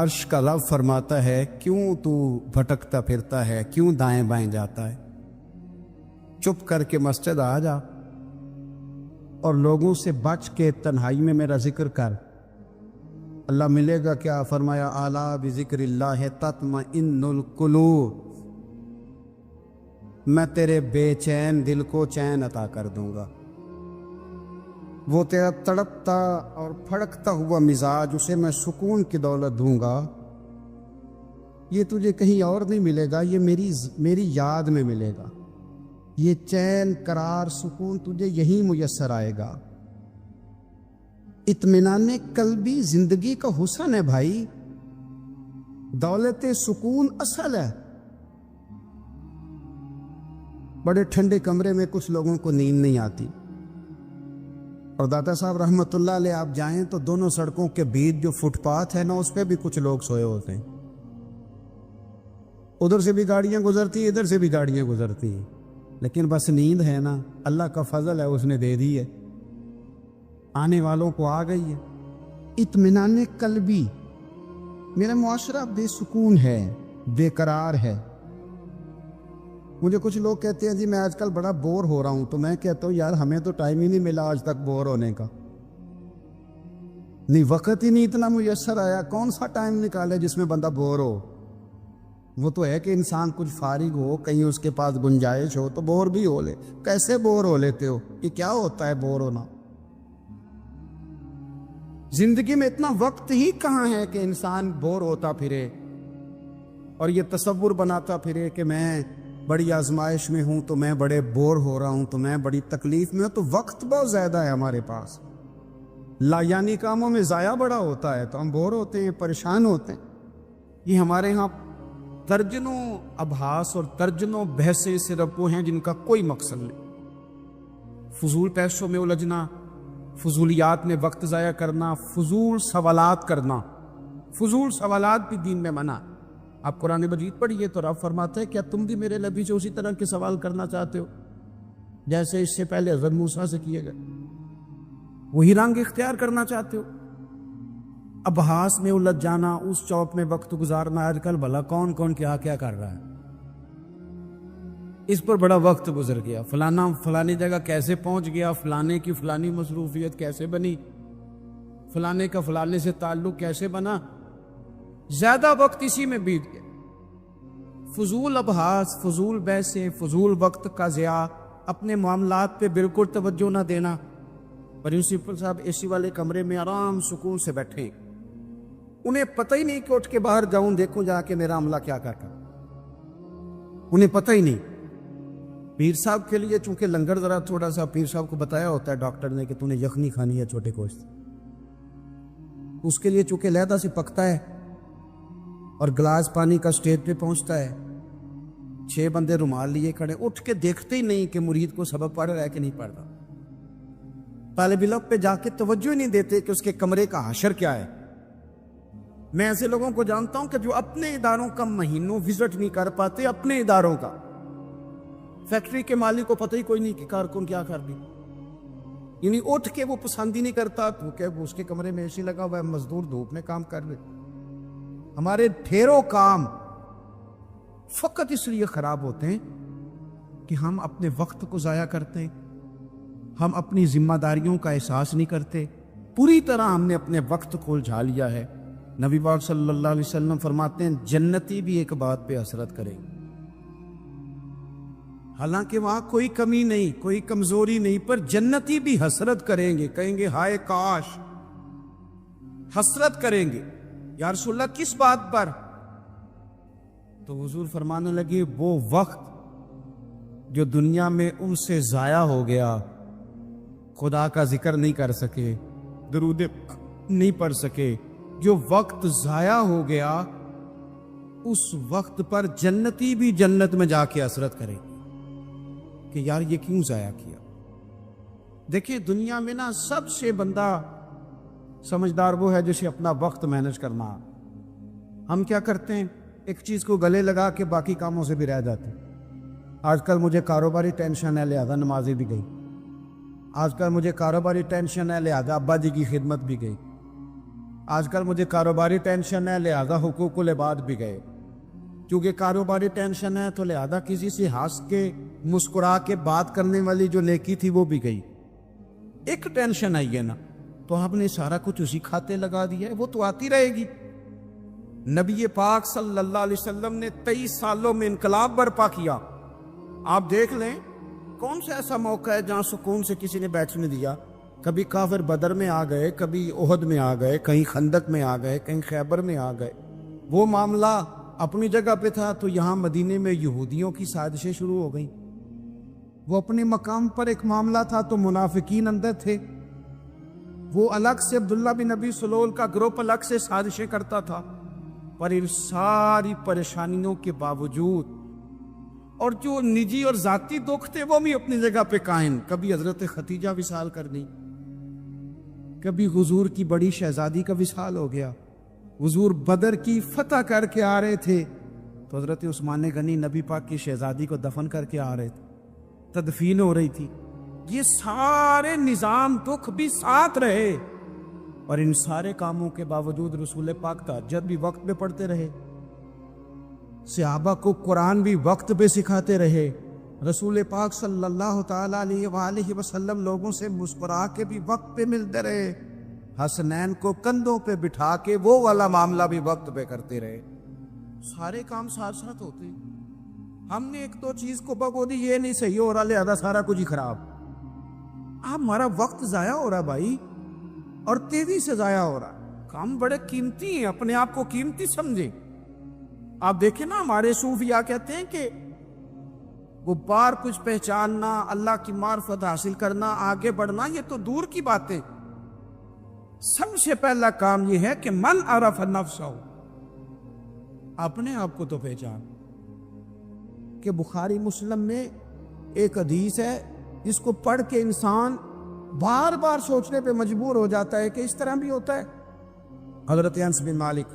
عرش کا رب فرماتا ہے کیوں تو بھٹکتا پھرتا ہے، کیوں دائیں بائیں جاتا ہے؟ چپ کر کے مسجد آ جا اور لوگوں سے بچ کے تنہائی میں میرا ذکر کر۔ اللہ ملے گا کیا؟ فرمایا الا بذکر اللہ تطمئن القلوب، میں تیرے بے چین دل کو چین عطا کر دوں گا۔ وہ تیرا تڑپتا اور پھڑکتا ہوا مزاج، اسے میں سکون کی دولت دوں گا۔ یہ تجھے کہیں اور نہیں ملے گا، یہ میری یاد میں ملے گا۔ یہ چین قرار سکون تجھے یہی میسر آئے گا۔ اطمینان قلبی زندگی کا حسن ہے بھائی، دولت سکون اصل ہے۔ بڑے ٹھنڈے کمرے میں کچھ لوگوں کو نیند نہیں آتی، اور داتا صاحب رحمت اللہ علیہ آپ جائیں تو دونوں سڑکوں کے بیچ جو فٹ پاتھ ہے نا، اس پہ بھی کچھ لوگ سوئے ہوتے ہیں۔ ادھر سے بھی گاڑیاں گزرتی ہیں، ادھر سے بھی گاڑیاں گزرتی ہیں، لیکن بس نیند ہے نا، اللہ کا فضل ہے، اس نے دے دی ہے، آنے والوں کو آ گئی ہے۔ اطمینان قلبی، میرا معاشرہ بے سکون ہے، بے قرار ہے۔ مجھے کچھ لوگ کہتے ہیں جی میں آج کل بڑا بور ہو رہا ہوں، تو میں کہتا ہوں یار ہمیں تو ٹائم ہی نہیں ملا آج تک بور ہونے کا، نہیں وقت ہی نہیں اتنا میسر آیا، کون سا ٹائم نکالے جس میں بندہ بور ہو؟ وہ تو ہے کہ انسان کچھ فارغ ہو، کہیں اس کے پاس گنجائش ہو تو بور بھی ہو لے۔ کیسے بور ہو لیتے ہو؟ یہ کیا ہوتا ہے بور ہونا؟ زندگی میں اتنا وقت ہی کہاں ہے کہ انسان بور ہوتا پھرے اور یہ تصور بناتا پھرے کہ میں بڑی آزمائش میں ہوں، تو میں بڑے بور ہو رہا ہوں، تو میں بڑی تکلیف میں ہوں۔ تو وقت بہت زیادہ ہے ہمارے پاس، لا یعنی کاموں میں ضائع بڑا ہوتا ہے، تو ہم بور ہوتے ہیں، پریشان ہوتے ہیں۔ یہ ہمارے ہاں درجنوں ابحاث اور درجنوں بحثیں صرف وہ ہیں جن کا کوئی مقصد نہیں۔ فضول پیسوں میں الجھنا، فضولیات میں وقت ضائع کرنا، فضول سوالات کرنا۔ فضول سوالات بھی دین میں منع۔ آپ قرآن مجید پڑھیے تو رب فرماتا ہے کیا تم بھی میرے نبی سے اسی طرح کے سوال کرنا چاہتے ہو جیسے اس سے پہلے حضرت موسیٰ سے کیے گئے؟ وہی رنگ اختیار کرنا چاہتے ہو؟ ابحاث میں الجھ جانا، اس چوک میں وقت گزارنا۔ آج کل بھلا کون کون کیا کیا کر رہا ہے، اس پر بڑا وقت گزر گیا۔ فلانا فلانی جگہ کیسے پہنچ گیا، فلانے کی فلانی مصروفیت کیسے بنی، فلانے کا فلانے سے تعلق کیسے بنا، زیادہ وقت اسی میں بیت گیا۔ فضول ابحاث، فضول بحثیں، فضول وقت کا ضیاع، اپنے معاملات پہ بالکل توجہ نہ دینا۔ پرنسپل صاحب اے سی والے کمرے میں آرام سکون سے بیٹھے، انہیں پتہ ہی نہیں کہ اٹھ کے باہر جاؤں دیکھوں جا کے میرا عملہ کیا کرتا، انہیں پتہ ہی نہیں۔ پیر صاحب کے لیے چونکہ لنگر ذرا تھوڑا سا پیر صاحب کو بتایا ہوتا ہے ڈاکٹر نے کہ تو نے یخنی کھانی ہے چھوٹے گوشت، اس کے لیے چونکہ علیحدہ سے پکتا ہے اور گلاس پانی کا سٹیج پہ پہنچتا ہے، 6 بندے رومال لیے کھڑے، اٹھ کے دیکھتے ہی نہیں کہ مرید کو سبق پڑھ رہا ہے کہ نہیں پڑھ رہا۔ طالب علم پہ جا کے توجہ ہی نہیں دیتے کہ اس کے کمرے کا حشر کیا ہے۔ میں ایسے لوگوں کو جانتا ہوں کہ جو اپنے اداروں کا مہینوں وزٹ نہیں کر پاتے، اپنے اداروں کا۔ فیکٹری کے مالک کو پتہ ہی کوئی نہیں کہ کارکن کیا کر دی، یعنی اٹھ کے وہ پسند ہی نہیں کرتا کیونکہ اس کے کمرے میں اے سی لگا ہوا ہے، مزدور دھوپ میں کام کر رہے۔ ہمارے ڈھیروں کام فقط اس لیے خراب ہوتے ہیں کہ ہم اپنے وقت کو ضائع کرتے ہیں، ہم اپنی ذمہ داریوں کا احساس نہیں کرتے، پوری طرح ہم نے اپنے وقت کو الجھا لیا ہے۔ نبی پاک صلی اللہ علیہ وسلم فرماتے ہیں جنتی بھی ایک بات پہ حسرت کرے، حالانکہ وہاں کوئی کمی نہیں، کوئی کمزوری نہیں، پر جنتی بھی حسرت کریں گے، کہیں گے ہائے کاش، حسرت کریں گے۔ یا رسول اللہ کس بات پر؟ تو حضور فرمانے لگے وہ وقت جو دنیا میں ان سے ضائع ہو گیا، خدا کا ذکر نہیں کر سکے، درود نہیں پڑھ سکے، جو وقت ضائع ہو گیا اس وقت پر جنتی بھی جنت میں جا کے حسرت کرے کہ یار یہ کیوں ضائع کیا۔ دیکھیں دنیا میں نا سب سے بندہ سمجھدار وہ ہے جسے اپنا وقت مینج کرنا۔ ہم کیا کرتے ہیں، ایک چیز کو گلے لگا کے باقی کاموں سے بھی رہ جاتے ہیں۔ آج کل مجھے کاروباری ٹینشن ہے لہذا نمازی بھی گئی، آج کل مجھے کاروباری ٹینشن ہے لہذا ابا جی کی خدمت بھی گئی، آج کل مجھے کاروباری ٹینشن ہے لہذا حقوق العباد بھی گئے، کیونکہ کاروباری ٹینشن ہے تو لہذا کسی سے ہنس کے مسکرا کے بات کرنے والی جو نیکی تھی وہ بھی گئی۔ ایک ٹینشن آئی ہے نا تو آپ نے سارا کچھ اسی کھاتے لگا دیا ہے، وہ تو آتی رہے گی۔ نبی پاک صلی اللہ علیہ وسلم نے 23 سالوں میں انقلاب برپا کیا۔ آپ دیکھ لیں کون سا ایسا موقع ہے جہاں سکون سے کسی نے بیٹھنے دیا؟ کبھی کافر بدر میں آ گئے، کبھی احد میں آ گئے، کہیں خندق میں آ گئے، کہیں خیبر میں آ گئے۔ وہ معاملہ اپنی جگہ پہ تھا تو یہاں مدینے میں یہودیوں کی سازشیں شروع ہو گئیں۔ وہ اپنے مقام پر ایک معاملہ تھا تو منافقین اندر تھے، وہ الگ سے عبداللہ بن ابی سلول کا گروپ الگ سے سازشیں کرتا تھا۔ پر ان ساری پریشانیوں کے باوجود اور جو نجی اور ذاتی دکھ تھے وہ بھی اپنی جگہ پہ قائم۔ کبھی حضرت ختیجہ وصال کرنی، کبھی حضور کی بڑی شہزادی کا وصال ہو گیا، حضور بدر کی فتح کر کے آ رہے تھے تو حضرت عثمان غنی نبی پاک کی شہزادی کو دفن کر کے آ رہے تھے، تدفین ہو رہی تھی۔ یہ سارے نظام دکھ بھی ساتھ رہے اور ان سارے کاموں کے باوجود رسول پاک تہجد بھی وقت پہ پڑھتے رہے، صحابہ کو قرآن بھی وقت پہ سکھاتے رہے، رسول پاک صلی اللہ تعالیٰ علیہ وآلہ وسلم لوگوں سے مسکرا کے بھی وقت پہ ملتے رہے، حسنین کو کندھوں پہ بٹھا کے وہ والا معاملہ بھی وقت پہ کرتے رہے۔ سارے کام ساتھ ساتھ ہوتے، ہم نے ایک دو چیز کو بگو دی، یہ نہیں صحیح ہو رہا لہذا سارا کچھ ہی خراب۔ ہمارا وقت ضائع ہو رہا بھائی، اور تیزی سے ضائع ہو رہا۔ کام بڑے قیمتی ہیں، اپنے آپ کو قیمتی سمجھیں۔ آپ دیکھیں نا ہمارے صوفیاء کہتے ہیں کہ وہ بار کچھ پہچاننا، اللہ کی معرفت حاصل کرنا، آگے بڑھنا یہ تو دور کی باتیں، سب سے پہلا کام یہ ہے کہ من عرف نفسہ، اپنے آپ کو تو پہچان۔ کہ بخاری مسلم میں ایک حدیث ہے جس کو پڑھ کے انسان بار بار سوچنے پہ مجبور ہو جاتا ہے کہ اس طرح بھی ہوتا ہے۔ حضرت انس بن مالک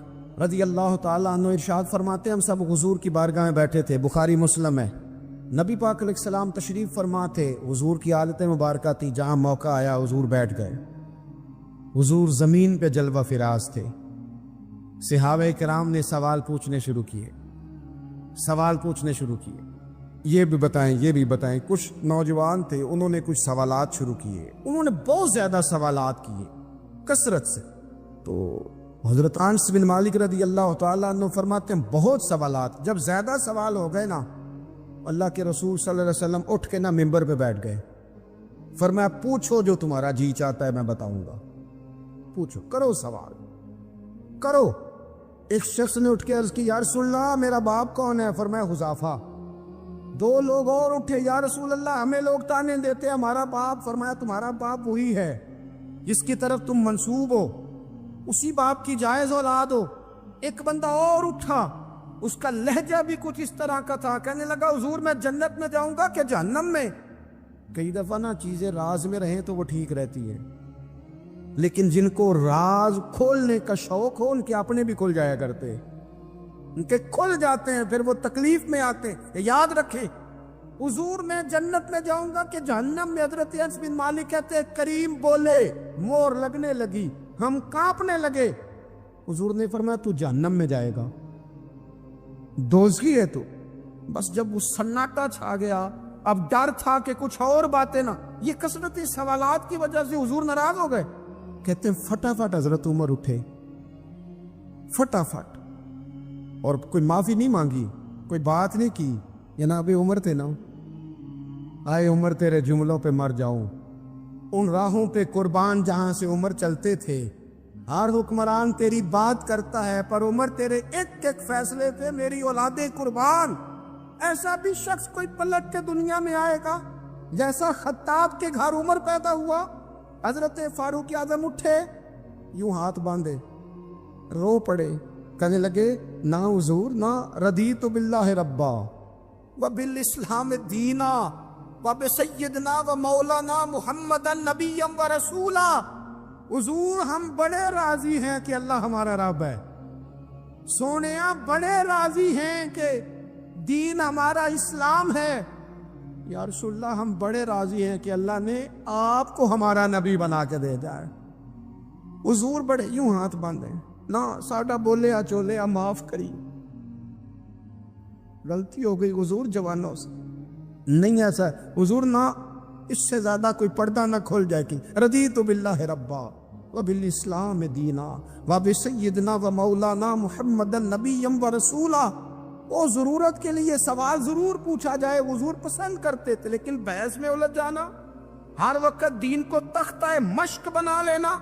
رضی اللہ تعالیٰ عنہ ارشاد فرماتے ہیں ہم سب حضور کی بارگاہ میں بیٹھے تھے، بخاری مسلم ہے، نبی پاک علیہ السلام تشریف فرما تھے، حضور کی حالت مبارکہ تھی، جہاں موقع آیا حضور بیٹھ گئے، حضور زمین پہ جلوہ فراز تھے۔ صحابہ کرام نے سوال پوچھنے شروع کیے، یہ بھی بتائیں یہ بھی بتائیں۔ کچھ نوجوان تھے انہوں نے کچھ سوالات شروع کیے، انہوں نے بہت زیادہ سوالات کیے کثرت سے۔ تو حضرت انس بن مالک رضی اللہ تعالیٰ عنہ فرماتے ہیں بہت سوالات، جب زیادہ سوال ہو گئے نا اللہ کے رسول صلی اللہ علیہ وسلم اٹھ کے نا ممبر پہ بیٹھ گئے، فرمایا پوچھو جو تمہارا جی چاہتا ہے میں بتاؤں گا، پوچھو، کرو سوال کرو۔ ایک شخص نے اٹھ کے عرض کی یا رسول اللہ میرا باپ کون ہے؟ فرمایا حذیفہ۔ دو لوگ اور اٹھے، یا رسول اللہ ہمیں لوگ تانے دیتے ہمارا باپ۔ فرمایا تمہارا باپ وہی ہے جس کی طرف تم منسوب ہو، اسی باپ کی جائز اولاد ہو۔ ایک بندہ اور اٹھا، اس کا لہجہ بھی کچھ اس طرح کا تھا، کہنے لگا حضور میں جنت میں جاؤں گا کہ جہنم میں؟ کئی دفعہ نا چیزیں راز میں رہیں تو وہ ٹھیک رہتی ہے، لیکن جن کو راز کھولنے کا شوق ہو ان کے اپنے بھی کھل جایا کرتے، ان کے کھل جاتے ہیں، پھر وہ تکلیف میں آتے ہیں۔ یاد رکھیں حضور میں جنت میں جاؤں گا کہ جہنم میں؟ حضرت انس بن مالک کہتے ہیں کریم بولے، مور لگنے لگی، ہم کانپنے لگے۔ حضور نے فرمایا تو جہنم میں جائے گا، دوزخی ہے تو۔ بس جب وہ سناٹا چھا گیا، اب ڈر تھا کہ کچھ اور باتیں نہ، یہ کثرت سوالات کی وجہ سے حضور ناراض ہو گئے۔ کہتے ہیں فٹافٹ حضرت عمر اٹھے، فٹافٹ، اور کوئی معافی نہیں مانگی، کوئی بات نہیں کی، جناب عمر تھے نا، آئے عمر تیرے جملوں پہ مر جاؤں، ان راہوں پہ قربان جہاں سے عمر چلتے تھے، ہر حکمران تیری بات کرتا ہے پر عمر تیرے ایک ایک فیصلے پہ میری اولادیں قربان۔ ایسا بھی شخص کوئی پلٹ کے دنیا میں آئے گا جیسا خطاب کے گھر عمر پیدا ہوا۔ حضرت فاروق اعظم اٹھے، یوں ہاتھ باندھے، رو پڑے، کہنے لگے نہ حضور نہ، رضیت باللہ ربا وبالاسلام دینا وبسیدنا ومولانا محمدا نبیا ورسولا۔ حضور ہم بڑے راضی ہیں کہ اللہ ہمارا رب ہے، سونیا بڑے راضی ہیں کہ دین ہمارا اسلام ہے۔ یا رسول اللہ ہم بڑے راضی ہیں کہ اللہ نے آپ کو ہمارا نبی بنا کے دے جائے۔ حضور بڑے یوں ہاتھ باندھے نہ ساڈا بولیا چولیا معاف کری، غلطی ہو گئی حضور جوانوں سے، نہیں ایسا حضور نہ اس سے زیادہ کوئی پردہ نہ کھول جائے کہ رضیت باللہ ربا وبالاسلام دینا وبسیدنا ومولانا محمد نبی و رسولا۔ وہ ضرورت کے لیے سوال ضرور پوچھا جائے، حضور پسند کرتے تھے، لیکن بحث میں الجھ جانا، ہر وقت دین کو تختہ مشق بنا لینا،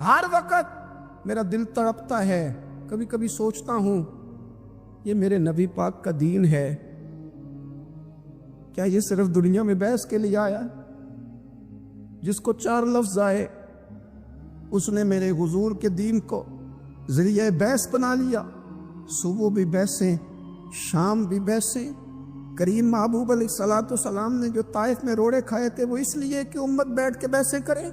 ہر وقت میرا دل تڑپتا ہے، کبھی کبھی سوچتا ہوں یہ میرے نبی پاک کا دین ہے کیا یہ صرف دنیا میں بحث کے لیے آیا؟ جس کو 4 لفظ آئے اس نے میرے حضور کے دین کو ذریعہ بحث بنا لیا، صبح بھی بحثیں، شام بھی بحثیں۔ کریم محبوب علیہ الصلوۃ والسلام نے جو طائف میں روڑے کھائے تھے وہ اس لیے کہ امت بیٹھ کے بحثیں کرے،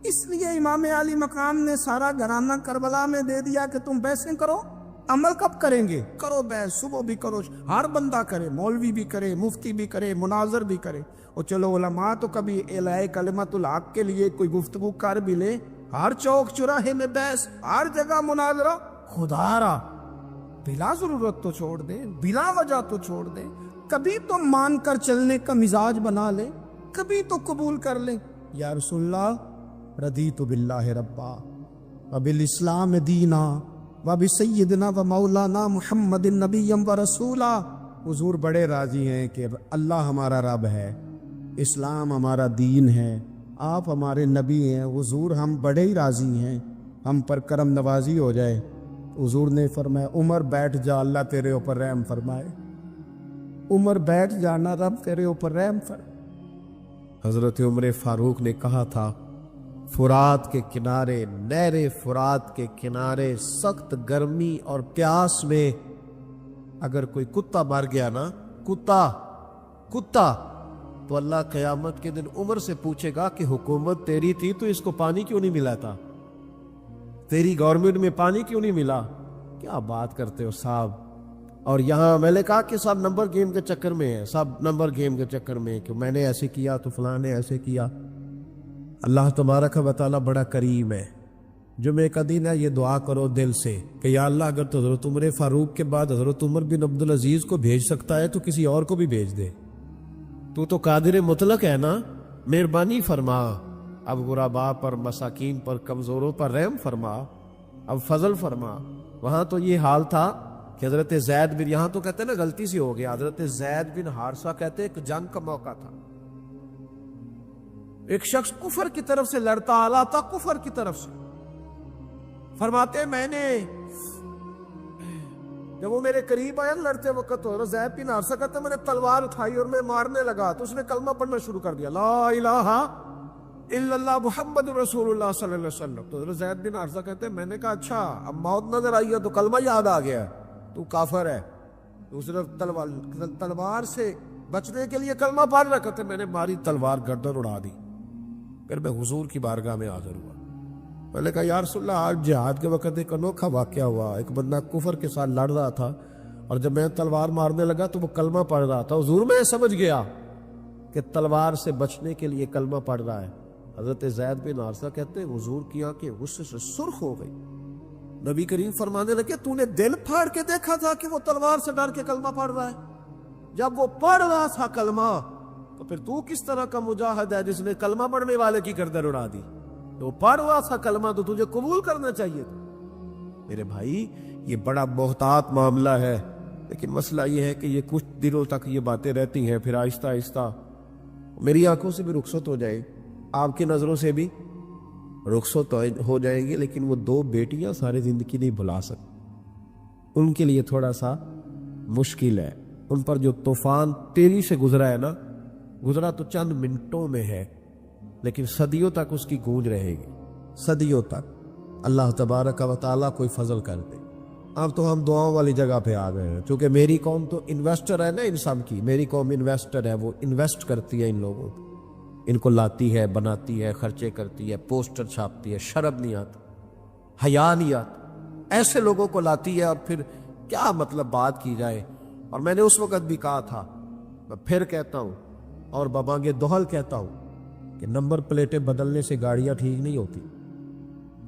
اس لیے امام علی مقام نے سارا گھرانہ کربلا میں دے دیا کہ تم بحثیں کرو۔ عمل کب کریں گے؟ کرو بحث، صبح بھی کرو، ہر بندہ کرے، مولوی بھی کرے، مفتی بھی کرے، مناظر بھی کرے، اور چلو علماء تو کبھی اعلاء کلمت الحق کے لیے کوئی گفتگو کر بھی لے، ہر چوک چراہے میں بحث، ہر جگہ مناظرہ، خدا را بلا ضرورت تو چھوڑ دے، بلا وجہ تو چھوڑ دے، کبھی تو مان کر چلنے کا مزاج بنا لے، کبھی تو قبول کر لے۔ یا رسول اللہ رضیت باللہ ربا وبالاسلام دینا وبسیدنا ومولانا محمد نبی و رسولا۔ حضور بڑے راضی ہیں کہ اللہ ہمارا رب ہے، اسلام ہمارا دین ہے، آپ ہمارے نبی ہیں، حضور ہم بڑے ہی راضی ہیں، ہم پر کرم نوازی ہو جائے۔ حضور نے فرمایا عمر بیٹھ جا، اللہ تیرے اوپر رحم فرمائے، عمر بیٹھ جانا، رب تیرے اوپر رحم فرمائے۔ حضرت عمر فاروق نے کہا تھا فرات کے کنارے، نہر فرات کے کنارے سخت گرمی اور پیاس میں اگر کوئی کتا مر گیا نا، کتا تو اللہ قیامت کے دن عمر سے پوچھے گا کہ حکومت تیری تھی تو اس کو پانی کیوں نہیں ملا تھا، تیری گورنمنٹ میں پانی کیوں نہیں ملا؟ کیا بات کرتے ہو صاحب۔ اور یہاں میں نے کہا کہ سب نمبر گیم کے چکر میں ہیں، سب نمبر گیم کے چکر میں کہ میں نے ایسے کیا تو فلاں نے ایسے کیا۔ اللہ تبارک و تعالیٰ بڑا کریم ہے۔ جمعہ کا دن ہے، یہ دعا کرو دل سے کہ یا اللہ اگر تو حضرت عمر فاروق کے بعد حضرت عمر بن عبدالعزیز کو بھیج سکتا ہے تو کسی اور کو بھی بھیج دے، تو قادر مطلق ہے نا، مہربانی فرما، اب غرباء پر، مساکین پر، کمزوروں پر رحم فرما، اب فضل فرما۔ وہاں تو یہ حال تھا کہ حضرت زید بن، یہاں تو کہتے ہیں نا غلطی سے ہو گیا، حضرت زید بن حارثہ کہتے ہیں ایک جنگ کا موقع تھا، ایک شخص کفر کی طرف سے لڑتا آلا تھا، کفر کی طرف سے، فرماتے میں نے جب وہ میرے قریب آیا لڑتے وقت تو حضرت زید بن حارثہ کہتے میں نے تلوار اٹھائی اور میں مارنے لگا تو اس نے کلمہ پڑھنا شروع کر دیا، لا الہ الا اللہ محمد رسول اللہ صلی اللہ علیہ وسلم۔ تو حضرت زید بن حارثہ کہتے ہیں میں نے کہا اچھا اب موت نظر آئی ہے تو کلمہ یاد آ گیا، تو کافر ہے، تو صرف تلوار سے بچنے کے لیے کلمہ پڑھ رہا، کہتے میں نے ماری تلوار گردن اڑا دی، پھر میں حضور کی بارگاہ میں حاضر ہوا، میں نے کہا یا رسول اللہ آج جہاد کے وقت ایک انوکھا واقعہ ہوا، ایک بندہ کفر کے ساتھ لڑ رہا تھا اور جب میں تلوار مارنے لگا تو وہ کلمہ پڑھ رہا تھا، حضور میں سمجھ گیا کہ تلوار سے بچنے کے لیے کلمہ پڑھ رہا ہے۔ حضرت زید بن حارثہ کہتے ہیں حضور کی آنکھیں غصے سے سرخ ہو گئی، نبی کریم فرمانے لگے تو نے دل پھاڑ کے دیکھا تھا کہ وہ تلوار سے ڈر کے کلمہ پڑھ رہا ہے؟ جب وہ پڑھ رہا تھا کلمہ تو پھر تو کس طرح کا مجاہد ہے جس نے کلمہ پڑھنے والے کی گردن اڑا دی؟ تو پڑھ رہا تھا کلمہ تو تجھے قبول کرنا چاہیے تھا۔ میرے بھائی یہ بڑا محتاط معاملہ ہے، لیکن مسئلہ یہ ہے کہ یہ کچھ دنوں تک یہ باتیں رہتی ہیں، پھر آہستہ آہستہ میری آنکھوں سے بھی رخصت ہو جائے، آپ کی نظروں سے بھی رخصت ہو جائیں گی، لیکن وہ 2 بیٹیاں ساری زندگی نہیں بھلا سکتی، ان کے لیے تھوڑا سا مشکل ہے، ان پر جو طوفان تیری سے گزرا ہے نا، گزرا تو چند منٹوں میں ہے لیکن صدیوں تک اس کی گونج رہے گی، صدیوں تک۔ اللہ تبارک و تعالیٰ کوئی فضل کر دے۔ اب تو ہم دعاؤں والی جگہ پہ آ گئے ہیں، چونکہ میری قوم تو انویسٹر ہے نا، ان سب کی میری قوم انویسٹر ہے، وہ انویسٹ کرتی ہے ان لوگوں کو، ان کو لاتی ہے، بناتی ہے، خرچے کرتی ہے، پوسٹر چھاپتی ہے، شرم نہیں آتا، حیا نہیں آتا، ایسے لوگوں کو لاتی ہے اور پھر کیا مطلب بات کی جائے۔ اور میں نے اس وقت بھی کہا تھا، میں پھر کہتا ہوں اور ببانگے دوہل کہتا ہوں کہ نمبر پلیٹیں بدلنے سے گاڑیاں ٹھیک نہیں ہوتی،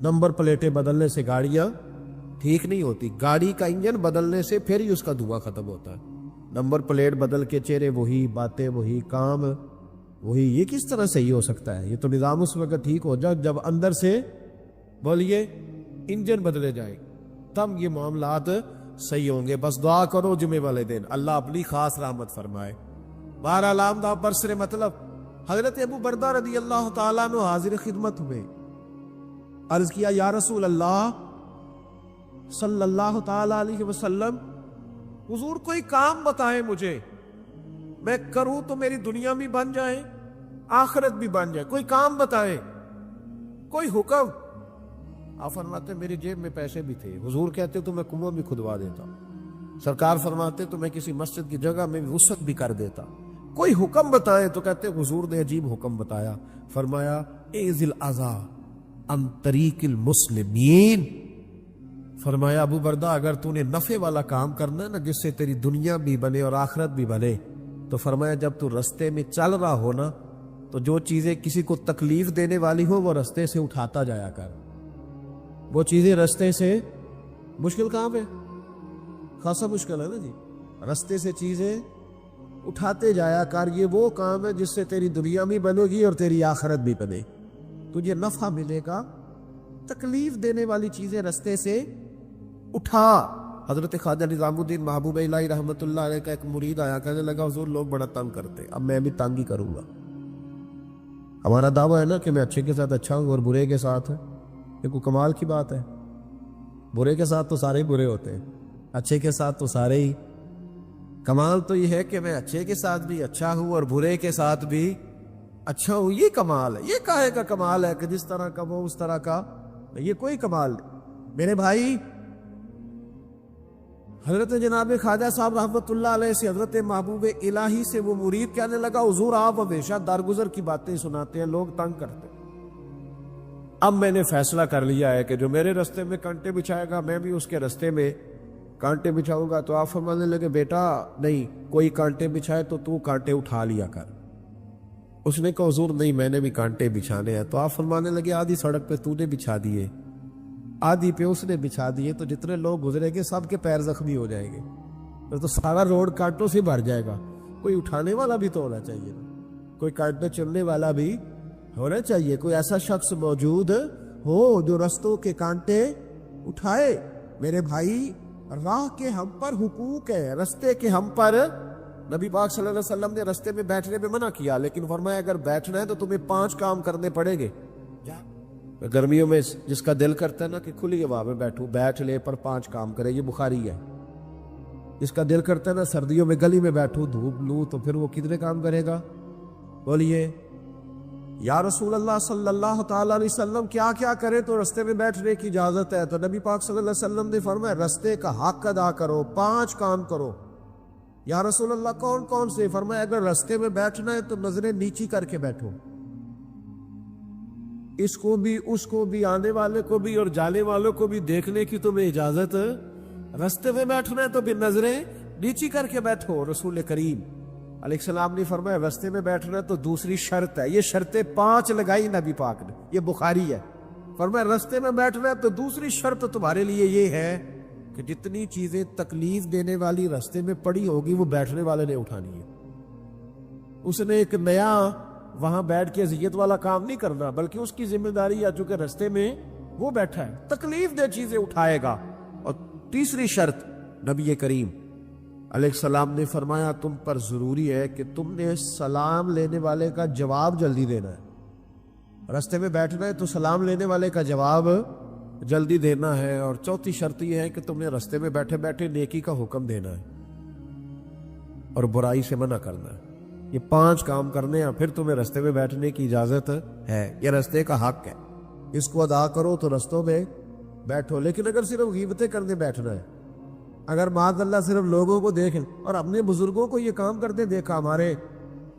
نمبر پلیٹیں بدلنے سے گاڑیاں ٹھیک نہیں ہوتی، گاڑی کا انجن بدلنے سے پھر ہی اس کا دھواں ختم ہوتا ہے۔ نمبر پلیٹ بدل کے چہرے وہی، باتیں وہی، کام وہی، یہ کس طرح صحیح ہو سکتا ہے؟ یہ تو نظام اس وقت ٹھیک ہو جائے جب اندر سے بولیے انجن بدلے جائے، تب یہ معاملات صحیح ہوں گے۔ بس دعا کرو جمعے والے دن اللہ اپنی خاص رحمت فرمائے۔ بہرحال آمدہ برسر مطلب حضرت ابو بردہ رضی اللہ تعالیٰ عنہ حاضر خدمت ہوئے، عرض کیا یا رسول اللہ صلی اللہ تعالیٰ علیہ وسلم، حضور کوئی کام بتائیں مجھے، میں کروں تو میری دنیا بھی بن جائے آخرت بھی بن جائے، کوئی کام بتائیں، کوئی حکم۔ آپ فرماتے میری جیب میں پیسے بھی تھے، حضور کہتے تو میں کنواں بھی کھدوا دیتا، سرکار فرماتے تو میں کسی مسجد کی جگہ میں وسعت بھی کر دیتا، کوئی حکم بتائیں تو کہتے حضور نے عجیب حکم بتایا، فرمایا ایذل اذا عن طریق المسلمین، فرمایا ابو بردہ اگر تو نے نفع والا کام کرنا ہے نا جس سے تیری دنیا بھی بنے اور آخرت بھی بنے، تو فرمایا جب تو رستے میں چل رہا ہو نا تو جو چیزیں کسی کو تکلیف دینے والی ہو وہ رستے سے اٹھاتا جایا کر، وہ چیزیں رستے سے مشکل کام ہے، خاصا مشکل ہے نا جی، رستے سے چیزیں اٹھاتے جایا کر، یہ وہ کام ہے جس سے تیری دنیا بھی بنے گی اور تیری آخرت بھی بنے، تجھے نفع ملے گا، تکلیف دینے والی چیزیں رستے سے اٹھا۔ حضرت خواجہ نظام الدین محبوب الہی رحمۃ اللہ علیہ کا ایک مرید آیا، کہنے لگا حضور لوگ بڑا تنگ کرتے، اب میں بھی تنگ ہی کروں گا، ہمارا دعویٰ ہے نا کہ میں اچھے کے ساتھ اچھا ہوں اور برے کے ساتھ، یہ کوئی کمال کی بات ہے، برے کے ساتھ تو سارے ہی برے ہوتے ہیں، اچھے کے ساتھ تو سارے ہی، کمال تو یہ ہے کہ میں اچھے کے ساتھ بھی اچھا ہوں اور برے کے ساتھ بھی اچھا ہوں، یہ کمال ہے، یہ کاہے کا کمال ہے کہ جس طرح کا وہ اس طرح کا، یہ کوئی کمال نہیں میرے بھائی۔ حضرت جناب خواجہ صاحب رحمۃ اللہ علیہ سے حضرت محبوب الہی سے وہ مرید کہنے لگا حضور آپ ہمیشہ درگزر کی باتیں سناتے ہیں، لوگ تنگ کرتے ہیں، اب میں نے فیصلہ کر لیا ہے کہ جو میرے رستے میں کانٹے بچھائے گا میں بھی اس کے رستے میں کانٹے بچھاؤں گا۔ تو آپ فرمانے لگے بیٹا نہیں، کوئی کانٹے بچھائے تو کانٹے اٹھا لیا کر۔ اس نے کہا حضور نہیں میں نے بھی کانٹے بچھانے ہیں۔ تو آپ فرمانے لگے آدھی سڑک پہ تو نے بچھا دیے، آدھی پہ اس نے بچھا دیے، تو جتنے لوگ گزرے گے سب کے پیر زخمی ہو جائیں گے، پھر تو سارا روڈ کانٹوں سے بھر جائے گا۔ کوئی اٹھانے والا بھی تو ہونا چاہیے، کوئی کانٹے چلنے والا بھی ہونا چاہیے، کوئی ایسا شخص موجود ہو جو رستوں کے کانٹے اٹھائے۔ میرے بھائی راہ کے ہم پر حقوق ہے، رستے کے ہم پر، نبی پاک صلی اللہ علیہ وسلم نے رستے میں بیٹھنے میں منع کیا، لیکن فرمایا اگر بیٹھنا ہے تو تمہیں 5 کام کرنے پڑیں گے۔ گرمیوں میں جس کا دل کرتا ہے نا کہ کھلی ہوا میں بیٹھوں، بیٹھ لے پر 5 کام کرے، یہ بخاری ہے۔ جس کا دل کرتا ہے نا سردیوں میں گلی میں بیٹھوں دھوپ لوں، تو پھر وہ کتنے کام کرے گا؟ بولیے یا رسول اللہ صلی اللہ تعالیٰ علیہ وسلم کیا کیا کرے تو رستے میں بیٹھنے کی اجازت ہے؟ تو نبی پاک صلی اللہ علیہ وسلم نے فرمایا رستے کا حق ادا کرو، 5 کام کرو۔ یا رسول اللہ کون کون سے؟ فرمایا اگر رستے میں بیٹھنا ہے تو نظریں نیچی کر کے بیٹھو، اس کو بھی اس کو بھی، آنے والے کو بھی اور جانے والوں کو بھی دیکھنے کی تمہیں اجازت، رستے میں بیٹھنا ہے تو بھی نظریں نیچی کر کے بیٹھو۔ رسول کریم علیہ السلام نے فرمایا رستے میں بیٹھنا ہے تو دوسری شرط ہے، یہ شرطیں 5 لگائی نبی پاک نے، یہ بخاری ہے۔ فرمایا رستے میں بیٹھنا ہے تو دوسری شرط تمہارے لیے یہ ہے کہ جتنی چیزیں تکلیف دینے والی رستے میں پڑی ہوگی وہ بیٹھنے والے نے اٹھانی ہے۔ اس نے ایک نیا وہاں بیٹھ کے اذیت والا کام نہیں کرنا، بلکہ اس کی ذمہ داری ہے چونکہ رستے میں وہ بیٹھا ہے، تکلیف دہ چیزیں اٹھائے گا۔ اور تیسری شرط نبی کریم علیہ السلام نے فرمایا تم پر ضروری ہے کہ تم نے سلام لینے والے کا جواب جلدی دینا ہے، رستے میں بیٹھنا ہے تو سلام لینے والے کا جواب جلدی دینا ہے۔ اور چوتھی شرط یہ ہے کہ تم نے رستے میں بیٹھے بیٹھے نیکی کا حکم دینا ہے اور برائی سے منع کرنا ہے۔ یہ 5 کام کرنے ہیں، پھر تمہیں رستے میں بیٹھنے کی اجازت ہے، یہ رستے کا حق ہے، اس کو ادا کرو تو رستوں میں بیٹھو۔ لیکن اگر صرف غیبتیں کرنے بیٹھنا ہے، اگر معاذ اللہ صرف لوگوں کو دیکھ، اور اپنے بزرگوں کو یہ کام کرتے دیکھا، ہمارے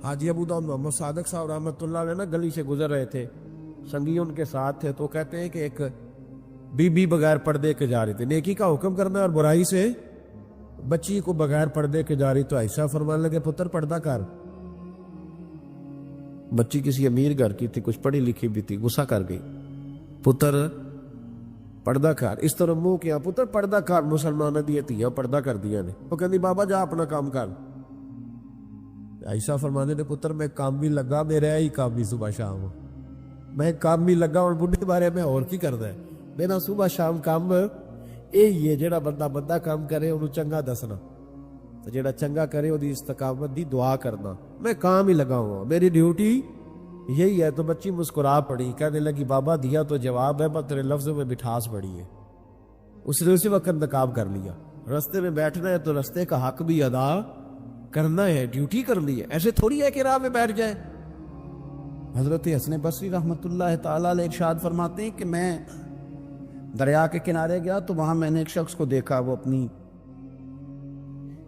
حاجی ابو داؤد محمد صادق صاحب رحمۃ اللہ علیہ نا گلی سے گزر رہے تھے، سنگی ان کے ساتھ تھے، تو کہتے ہیں کہ ایک بی بی بغیر پردے کے جا رہی تھی، نیکی کا حکم کرنا اور برائی سے بچی کو بغیر پردے کے جا رہی، تو ایسا فرمانے لگے پتر پردہ کر۔ بچی کسی امیر گھر کی تھی، کچھ پڑھی لکھی بھی تھی، غصہ کر گئی، پتر پردہ کر اس طرح منہ کیا پتر پردہ کر مسلمانوں دی دھیاں پردہ کر دیا نے وہ کہندی بابا جا اپنا کام کر عائشہ فرمانے نے پتر میں کام بھی لگا میرا ہی کام بھی صبح شام میں کام بھی لگا اور بڈھے بارے میں اور کی کردا ہے میرا صبح شام کام یہ جڑا بندہ کام کرے انہوں چنگا دسنا تو جڑا چنگا کرے وہ استقامت دی دعا کرنا میں کام ہی لگا ہوا میری ڈیوٹی یہی ہے تو بچی مسکرا پڑی کہنے لگی بابا دیا تو جواب ہے پر تیرے لفظوں میں مٹھاس پڑی ہے اس نے اسی وقت نقاب کر لیا رستے میں بیٹھنا ہے تو رستے کا حق بھی ادا کرنا ہے ڈیوٹی کر لی ہے ایسے تھوڑی ہے کہ راہ میں بیٹھ جائے حضرت حسن بصری رحمۃ اللہ تعالیٰ علیہ ارشاد فرماتے ہیں کہ میں دریا کے کنارے گیا تو وہاں میں نے ایک شخص کو دیکھا وہ اپنی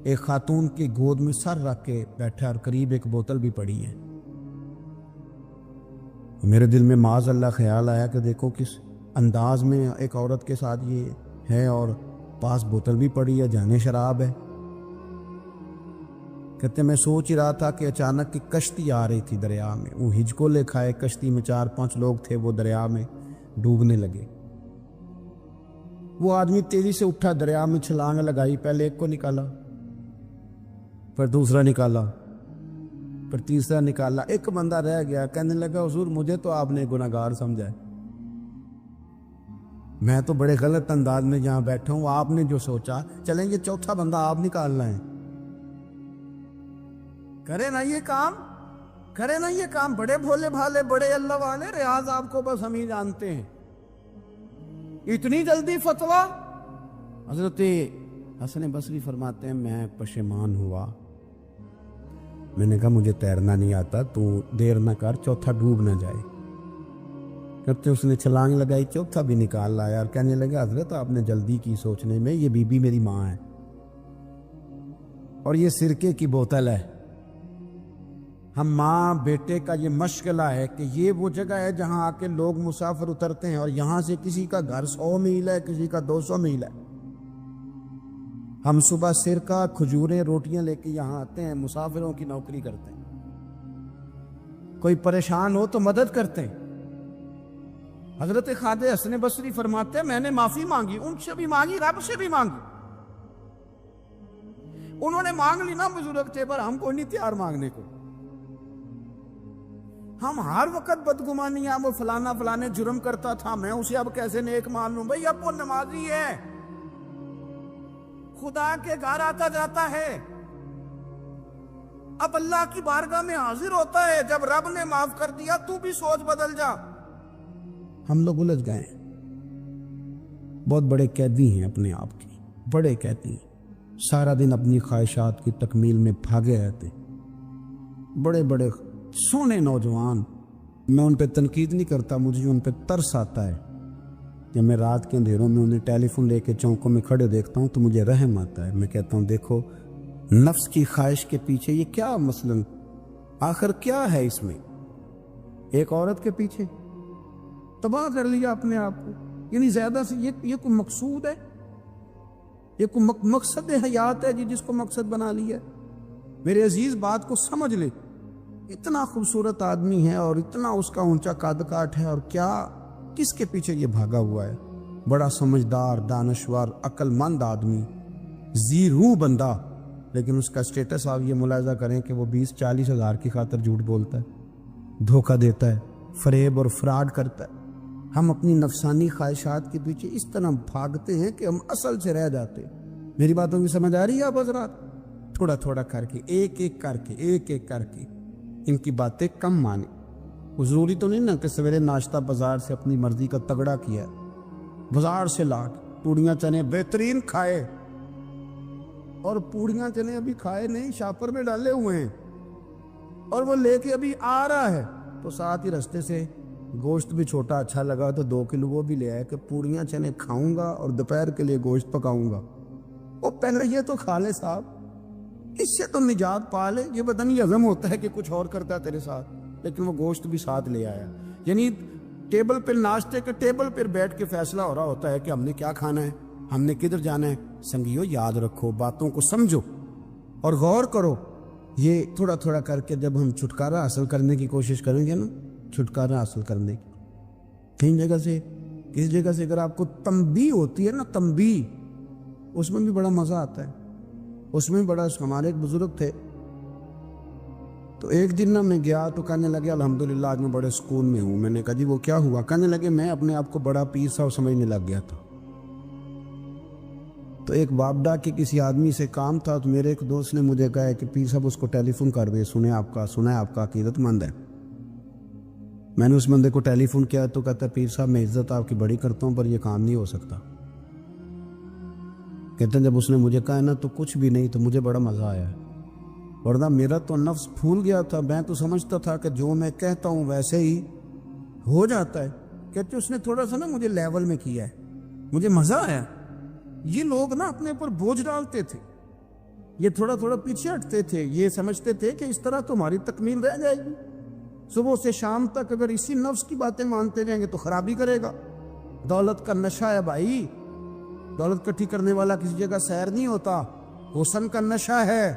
ایک خاتون کی گود میں سر رکھ کے بیٹھا اور قریب ایک بوتل بھی پڑی ہے میرے دل میں معاذ اللہ خیال آیا کہ دیکھو کس انداز میں ایک عورت کے ساتھ یہ ہے اور پاس بوتل بھی پڑی ہے جانے شراب ہے کہتے میں سوچ ہی رہا تھا کہ اچانک کی کشتی آ رہی تھی دریا میں وہ ہجکو لے کھائے کشتی میں 4-5 لوگ تھے وہ دریا میں ڈوبنے لگے وہ آدمی تیزی سے اٹھا دریا میں چھلانگ لگائی پہلے ایک کو نکالا پھر دوسرا نکالا پھر تیسرا نکالا ایک بندہ رہ گیا کہنے لگا حضور مجھے تو آپ نے گناہگار سمجھا ہے میں تو بڑے غلط انداز میں جہاں بیٹھا ہوں آپ نے جو سوچا چلیں یہ چوتھا بندہ آپ نکالنا ہے کرے نا یہ کام بڑے بھولے بھالے بڑے اللہ والے ریاض آپ کو بس ہم ہی جانتے ہیں اتنی جلدی فتویٰ حضرت حسن بصری فرماتے ہیں میں پشیمان ہوا میں نے کہا مجھے تیرنا نہیں آتا تو دیر نہ کر چوتھا ڈوب نہ جائے کہتے اس نے چھلانگ لگائی چوتھا بھی نکال لایا اور کہنے لگا حضرت آپ نے جلدی کی سوچنے میں یہ بی بی میری ماں ہے اور یہ سرکے کی بوتل ہے ہم ماں بیٹے کا یہ مشغلہ ہے کہ یہ وہ جگہ ہے جہاں آ کے لوگ مسافر اترتے ہیں اور یہاں سے کسی کا گھر 100 میل ہے کسی کا 200 میل ہے ہم صبح سرکہ کھجوریں روٹیاں لے کے یہاں آتے ہیں مسافروں کی نوکری کرتے ہیں کوئی پریشان ہو تو مدد کرتے ہیں حضرت خواجہ حسن بصری فرماتے ہیں میں نے معافی مانگی ان سے بھی مانگی رب سے بھی مانگی انہوں نے مانگ لی نا بزرگ تھے پر ہم کو نہیں تیار مانگنے کو ہم ہر وقت بدگمانیاں وہ فلانا فلانے جرم کرتا تھا میں اسے اب کیسے نیک مان لوں بھائی اب وہ نمازی ہے خدا کے گھر آتا جاتا ہے اب اللہ کی بارگاہ میں حاضر ہوتا ہے جب رب نے معاف کر دیا تو بھی سوچ بدل جا ہم لوگ الجھ گئے بہت بڑے قیدی ہیں اپنے آپ کے بڑے قیدی سارا دن اپنی خواہشات کی تکمیل میں بھاگے رہتے بڑے بڑے سونے نوجوان میں ان پہ تنقید نہیں کرتا مجھے ان پہ ترس آتا ہے جب میں رات کے اندھیروں میں انہیں ٹیلی فون لے کے چوکوں میں کھڑے دیکھتا ہوں تو مجھے رحم آتا ہے میں کہتا ہوں دیکھو نفس کی خواہش کے پیچھے یہ کیا مثلاً آخر کیا ہے اس میں ایک عورت کے پیچھے تباہ کر لیا اپنے آپ کو یعنی زیادہ سے یہ کوئی مقصود ہے یہ کوئی مقصد حیات ہے جس کو مقصد بنا لیا میرے عزیز بات کو سمجھ لے اتنا خوبصورت آدمی ہے اور اتنا اس کا اونچا قد کاٹ ہے اور کیا کس کے پیچھے یہ بھاگا ہوا ہے بڑا سمجھدار دانشور عقل مند آدمی ذی روح بندہ لیکن اس کا سٹیٹس آپ یہ ملاحظہ کریں کہ وہ 20-40 ہزار کی خاطر جھوٹ بولتا ہے دھوکہ دیتا ہے فریب اور فراڈ کرتا ہے ہم اپنی نفسانی خواہشات کے پیچھے اس طرح بھاگتے ہیں کہ ہم اصل سے رہ جاتے ہیں میری باتوں کی سمجھ آ رہی ہے آپ حضرات تھوڑا تھوڑا کر کے ایک ایک کر کے ان کی باتیں کم مانیں وہ ضروری تو نہیں نا کہ سویرے ناشتہ بازار سے اپنی مرضی کا تگڑا کیا بازار سے لا کے پوڑیاں چنے بہترین کھائے اور پوڑیاں چنے ابھی کھائے نہیں شاپر میں ڈالے ہوئے ہیں اور وہ لے کے ابھی آ رہا ہے تو ساتھ ہی رستے سے گوشت بھی چھوٹا اچھا لگا تو 2 کلو وہ بھی لے آئے کہ پوڑیاں چنے کھاؤں گا اور دوپہر کے لیے گوشت پکاؤں گا وہ پہلے یہ تو کھا لے صاحب اس سے تو نجات پا لے یہ پتہ نہیں ہضم ہوتا ہے کہ کچھ اور کرتا ہے تیرے ساتھ لیکن وہ گوشت بھی ساتھ لے آیا یعنی ٹیبل پر ناشتے کے ٹیبل پر بیٹھ کے فیصلہ ہو رہا ہوتا ہے کہ ہم نے کیا کھانا ہے ہم نے کدھر جانا ہے سنگیو یاد رکھو باتوں کو سمجھو اور غور کرو یہ تھوڑا تھوڑا کر کے جب ہم چھٹکارا حاصل کرنے کی کوشش کریں گے نا چھٹکارا حاصل کرنے کی کہیں جگہ سے کسی جگہ سے اگر آپ کو تنبیہ ہوتی ہے نا، تنبیہ، اس میں بھی بڑا مزہ آتا ہے، اس میں بڑا. ہمارے ایک بزرگ تھے، تو ایک دن نا میں گیا تو کہنے لگے الحمدللہ آج میں بڑے سکون میں ہوں. میں نے کہا جی وہ کیا ہوا؟ کہنے لگے میں اپنے آپ کو بڑا پیر صاحب سمجھنے لگ گیا تھا. تو ایک بابڈا کے کسی آدمی سے کام تھا، تو میرے ایک دوست نے مجھے کہا کہ پیر صاحب اس کو ٹیلی فون کر دے، سنا ہے آپ کا عقیدت مند ہے. میں نے اس بندے کو ٹیلی فون کیا تو کہتا ہے پیر صاحب میں عزت آپ کی بڑی کرتا ہوں پر یہ کام نہیں ہو سکتا. کہتے ہیں جب اس نے مجھے کہا نا تو کچھ بھی نہیں، تو مجھے بڑا مزہ آیا ہے، ورنہ میرا تو نفس پھول گیا تھا. میں تو سمجھتا تھا کہ جو میں کہتا ہوں ویسے ہی ہو جاتا ہے. کہتے اس نے تھوڑا سا نا مجھے لیول میں کیا ہے، مجھے مزہ آیا. یہ لوگ نا اپنے اوپر بوجھ ڈالتے تھے، یہ تھوڑا تھوڑا پیچھے ہٹتے تھے، یہ سمجھتے تھے کہ اس طرح تو ہماری تکمیل رہ جائے گی. صبح سے شام تک اگر اسی نفس کی باتیں مانتے رہیں گے تو خرابی کرے گا. دولت کا نشہ ہے بھائی، دولت کٹھی کرنے والا کسی جگہ سیر نہیں ہوتا. حسن کا نشہ ہے،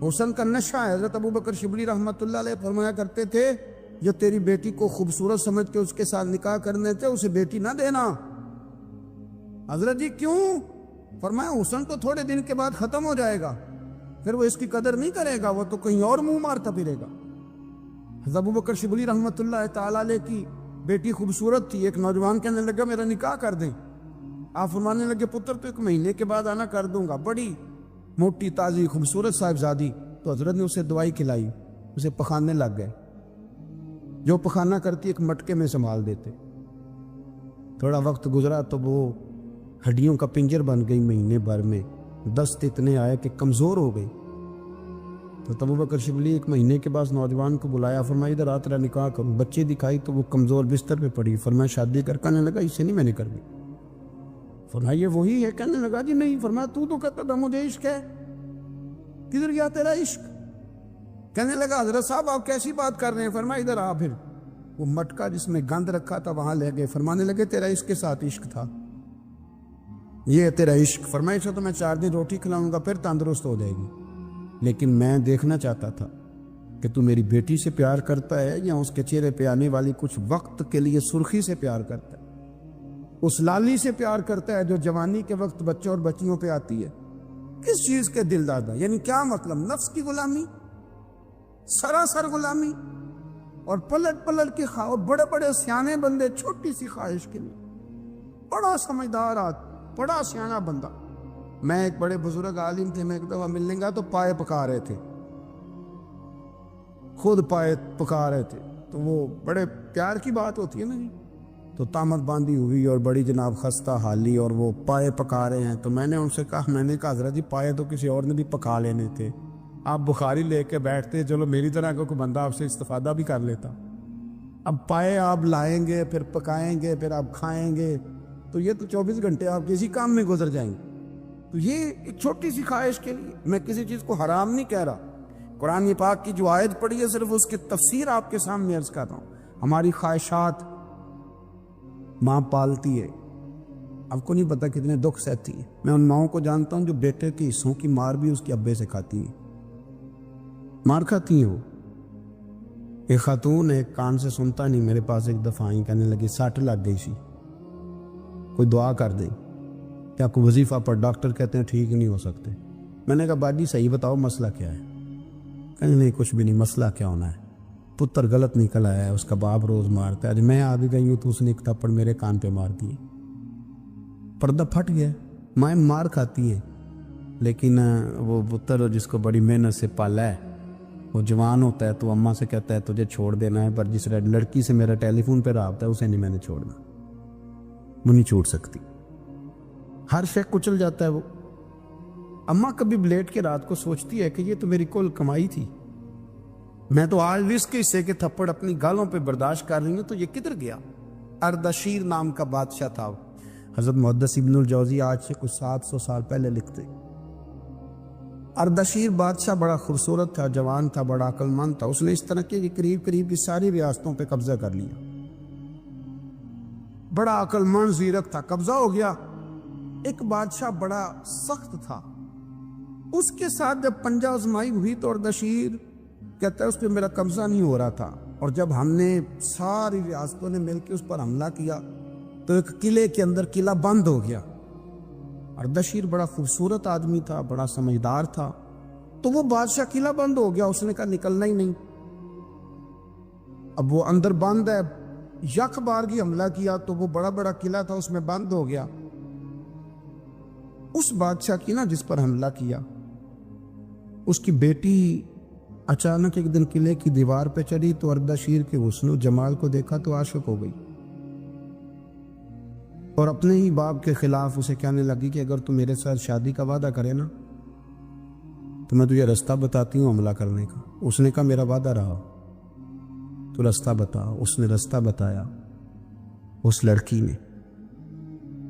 حسن کا نشہ ہے. حضرت ابو بکر شبلی رحمۃ اللہ علیہ فرمایا کرتے تھے جو تیری بیٹی کو خوبصورت سمجھ کے اس کے ساتھ نکاح کرنے تھے اسے بیٹی نہ دینا. حضرت جی کیوں؟ فرمایا حسن تو تھوڑے دن کے بعد ختم ہو جائے گا، پھر وہ اس کی قدر نہیں کرے گا، وہ تو کہیں اور منہ مارتا پھرے گا. حضرت ابو بکر شبلی رحمۃ اللہ تعالی علیہ کی بیٹی خوبصورت تھی. ایک نوجوان کہنے لگا میرا نکاح کر دیں. آپ فرمانے لگے پتر تو 1 مہینے کے بعد آنا کر دوں گا. بڑی موٹی تازی خوبصورت صاحبزادی. تو حضرت نے اسے دوائی کھلائی، اسے پخانے لگ گئے. جو پخانہ کرتی ایک مٹکے میں سنبھال دیتے. تھوڑا وقت گزرا تو وہ ہڈیوں کا پنجر بن گئی. مہینے بھر میں دست اتنے آئے کہ کمزور ہو گئی. تو ابو بکر شبلی 1 مہینے کے بعد نوجوان کو بلایا، فرمایا ادھر آ تیرا نکاح کروں. بچے دکھائی تو وہ کمزور بستر پہ پڑی. فرمایا شادی کرنے لگا اس سے نہیں میں نے کرنی. فرمایا یہ وہی ہے؟ کہنے لگا جی نہیں. فرمایا تو کہتا تھا مجھے عشق ہے، کدھر گیا تیرا عشق؟ کہنے لگا حضرت صاحب آپ کیسی بات کر رہے ہیں؟ فرمایا ادھر آ. پھر وہ مٹکا جس میں گند رکھا تھا وہاں لے گئے. فرمانے لگے تیرا اس کے ساتھ عشق تھا، یہ ہے تیرا عشق. فرمایا اسے تو میں 4 دن روٹی کھلاؤں گا پھر تندرست ہو جائے گی، لیکن میں دیکھنا چاہتا تھا کہ تو میری بیٹی سے پیار کرتا ہے یا اس کے چہرے پہ آنے والی کچھ وقت کے لیے سرخی سے پیار کرتا ہے، اس لالی سے پیار کرتا ہے جو جوانی کے وقت بچوں اور بچیوں پہ آتی ہے. کس چیز کے دل دادا؟ یعنی کیا مطلب؟ نفس کی غلامی، سراسر غلامی. اور پلٹ پلٹ کے بڑے بڑے سیانے بندے چھوٹی سی خواہش کے لیے. بڑا سمجھدار آدمی، بڑا سیانا بندہ. میں ایک بڑے بزرگ عالم تھے، میں ایک دفعہ ملنے گا تو پائے پکا رہے تھے، خود پائے پکا رہے تھے. تو وہ بڑے پیار کی بات ہوتی ہے نا جی. تو تامت باندھی ہوئی اور بڑی جناب خستہ حالی اور وہ پائے پکا رہے ہیں. تو میں نے ان سے کہا حضرت جی پائے تو کسی اور نے بھی پکا لینے تھے، آپ بخاری لے کے بیٹھتے، چلو میری طرح کا کوئی بندہ آپ سے استفادہ بھی کر لیتا. اب پائے آپ لائیں گے، پھر پکائیں گے، پھر آپ کھائیں گے، تو یہ تو 24 گھنٹے آپ کسی کام میں گزر جائیں گے. تو یہ ایک چھوٹی سی خواہش کے لیے. میں کسی چیز کو حرام نہیں کہہ رہا. قرآن پاک کی جو آیت پڑھی ہے صرف اس کی تفسیر آپ کے سامنے عرض کر رہا ہوں. ہماری خواہشات ماں پالتی ہے، آپ کو نہیں پتا کتنے دکھ سہتی ہے. میں ان ماؤں کو جانتا ہوں جو بیٹے کے حصوں کی مار بھی اس کے ابے سے کھاتی ہیں، مار کھاتی ہیں وہ. ایک خاتون ایک کان سے سنتا نہیں، میرے پاس ایک دفعہ آئی، کہنے لگی 60 لگ گئی سی، کوئی دعا کر دیں، کیا کوئی وظیفہ پر ڈاکٹر کہتے ہیں ٹھیک نہیں ہو سکتے. میں نے کہا باجی صحیح بتاؤ مسئلہ کیا ہے؟ کہنے نہیں کچھ بھی نہیں. مسئلہ کیا ہونا ہے؟ پتر غلط نکل آیا ہے، اس کا باپ روز مارتا ہے، آج میں آ بھی گئی ہوں تو اس نے ایک تھپڑ میرے کان پہ مار دیے، پردہ پھٹ گیا. مائیں مار کھاتی ہے لیکن وہ پتر جس کو بڑی محنت سے پالا ہے وہ جوان ہوتا ہے تو اماں سے کہتا ہے تجھے چھوڑ دینا ہے، پر جس لڑکی سے میرا ٹیلی فون پہ رابطہ ہے اسے نہیں میں نے چھوڑنا، وہ نہیں چھوڑ سکتی. ہر شے کچل جاتا ہے وہ. اماں کبھی بلیٹ کے رات کو سوچتی ہے کہ یہ تو میری کل کمائی تھی، میں تو آج بھی اس کے حصے کے تھپڑ اپنی گالوں پہ برداشت کر رہی ہوں، تو یہ کدھر گیا؟ اردشیر نام کا بادشاہ تھا. حضرت محدث ابن الجوزی آج سے کچھ 700 سال پہلے لکھتے. اردشیر بادشاہ بڑا خوبصورت تھا، جوان تھا، بڑا عقل مند تھا. اس نے اس طرح کی قریب کی ساری ریاستوں پہ قبضہ کر لیا. بڑا عقل مند زیرک تھا، قبضہ ہو گیا. ایک بادشاہ بڑا سخت تھا، اس کے ساتھ جب پنجہ آزمائی ہوئی تو اردشیر کہتا ہے اس پہ میرا قبضہ نہیں ہو رہا تھا، اور جب ہم نے ساری ریاستوں نے مل کے اس پر حملہ کیا تو ایک قلعے کے اندر قلعہ بند ہو گیا. اردشیر بڑا خوبصورت آدمی تھا, بڑا سمجھدار تھا, تو وہ بادشاہ قلعہ بند ہو گیا, اس نے کہا نکلنا ہی نہیں. اب وہ اندر بند ہے, یک بارگی حملہ کیا تو وہ بڑا بڑا قلعہ تھا اس میں بند ہو گیا. اس بادشاہ کی نا جس پر حملہ کیا, اس کی بیٹی اچانک ایک دن قلعے کی دیوار پہ چڑھی تو اردشیر کے حسن و جمال کو دیکھا تو عاشق ہو گئی, اور اپنے ہی باپ کے خلاف اسے کہنے لگی کہ اگر تو میرے ساتھ شادی کا وعدہ کرے نا تو میں تجھے رستہ بتاتی ہوں حملہ کرنے کا. اس نے کہا میرا وعدہ رہا, تو رستہ بتا. اس نے رستہ بتایا اس لڑکی نے,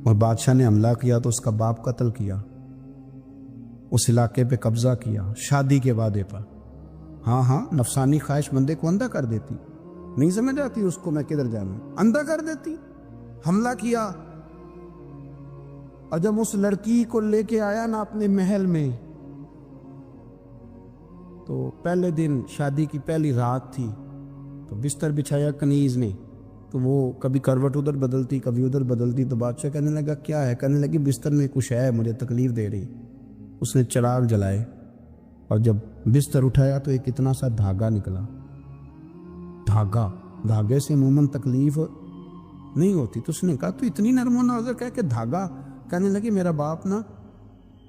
اور بادشاہ نے حملہ کیا تو اس کا باپ قتل کیا, اس علاقے پہ قبضہ کیا شادی کے وعدے پر. ہاں نفسانی خواہش بندے کو اندھا کر دیتی, نہیں سمجھ آتی اس کو میں کدھر جانا, اندھا کر دیتی. حملہ کیا, اور جب اس لڑکی کو لے کے آیا نا اپنے محل میں, تو پہلے دن شادی کی پہلی رات تھی, تو بستر بچھایا کنیز نے, تو وہ کبھی کروٹ ادھر بدلتی کبھی ادھر بدلتی. تو بادشاہ کہنے لگا کیا ہے؟ کہنے لگی بستر میں کچھ ہے, مجھے تکلیف دے رہی. اس نے چراغ جلائے اور جب بستر اٹھایا تو ایک اتنا سا دھاگا نکلا. دھاگے سے عموماً تکلیف نہیں ہوتی. تو اس نے کہا تو اتنی نرم و نازک ہے کہ دھاگا. کہنے لگی میرا باپ نا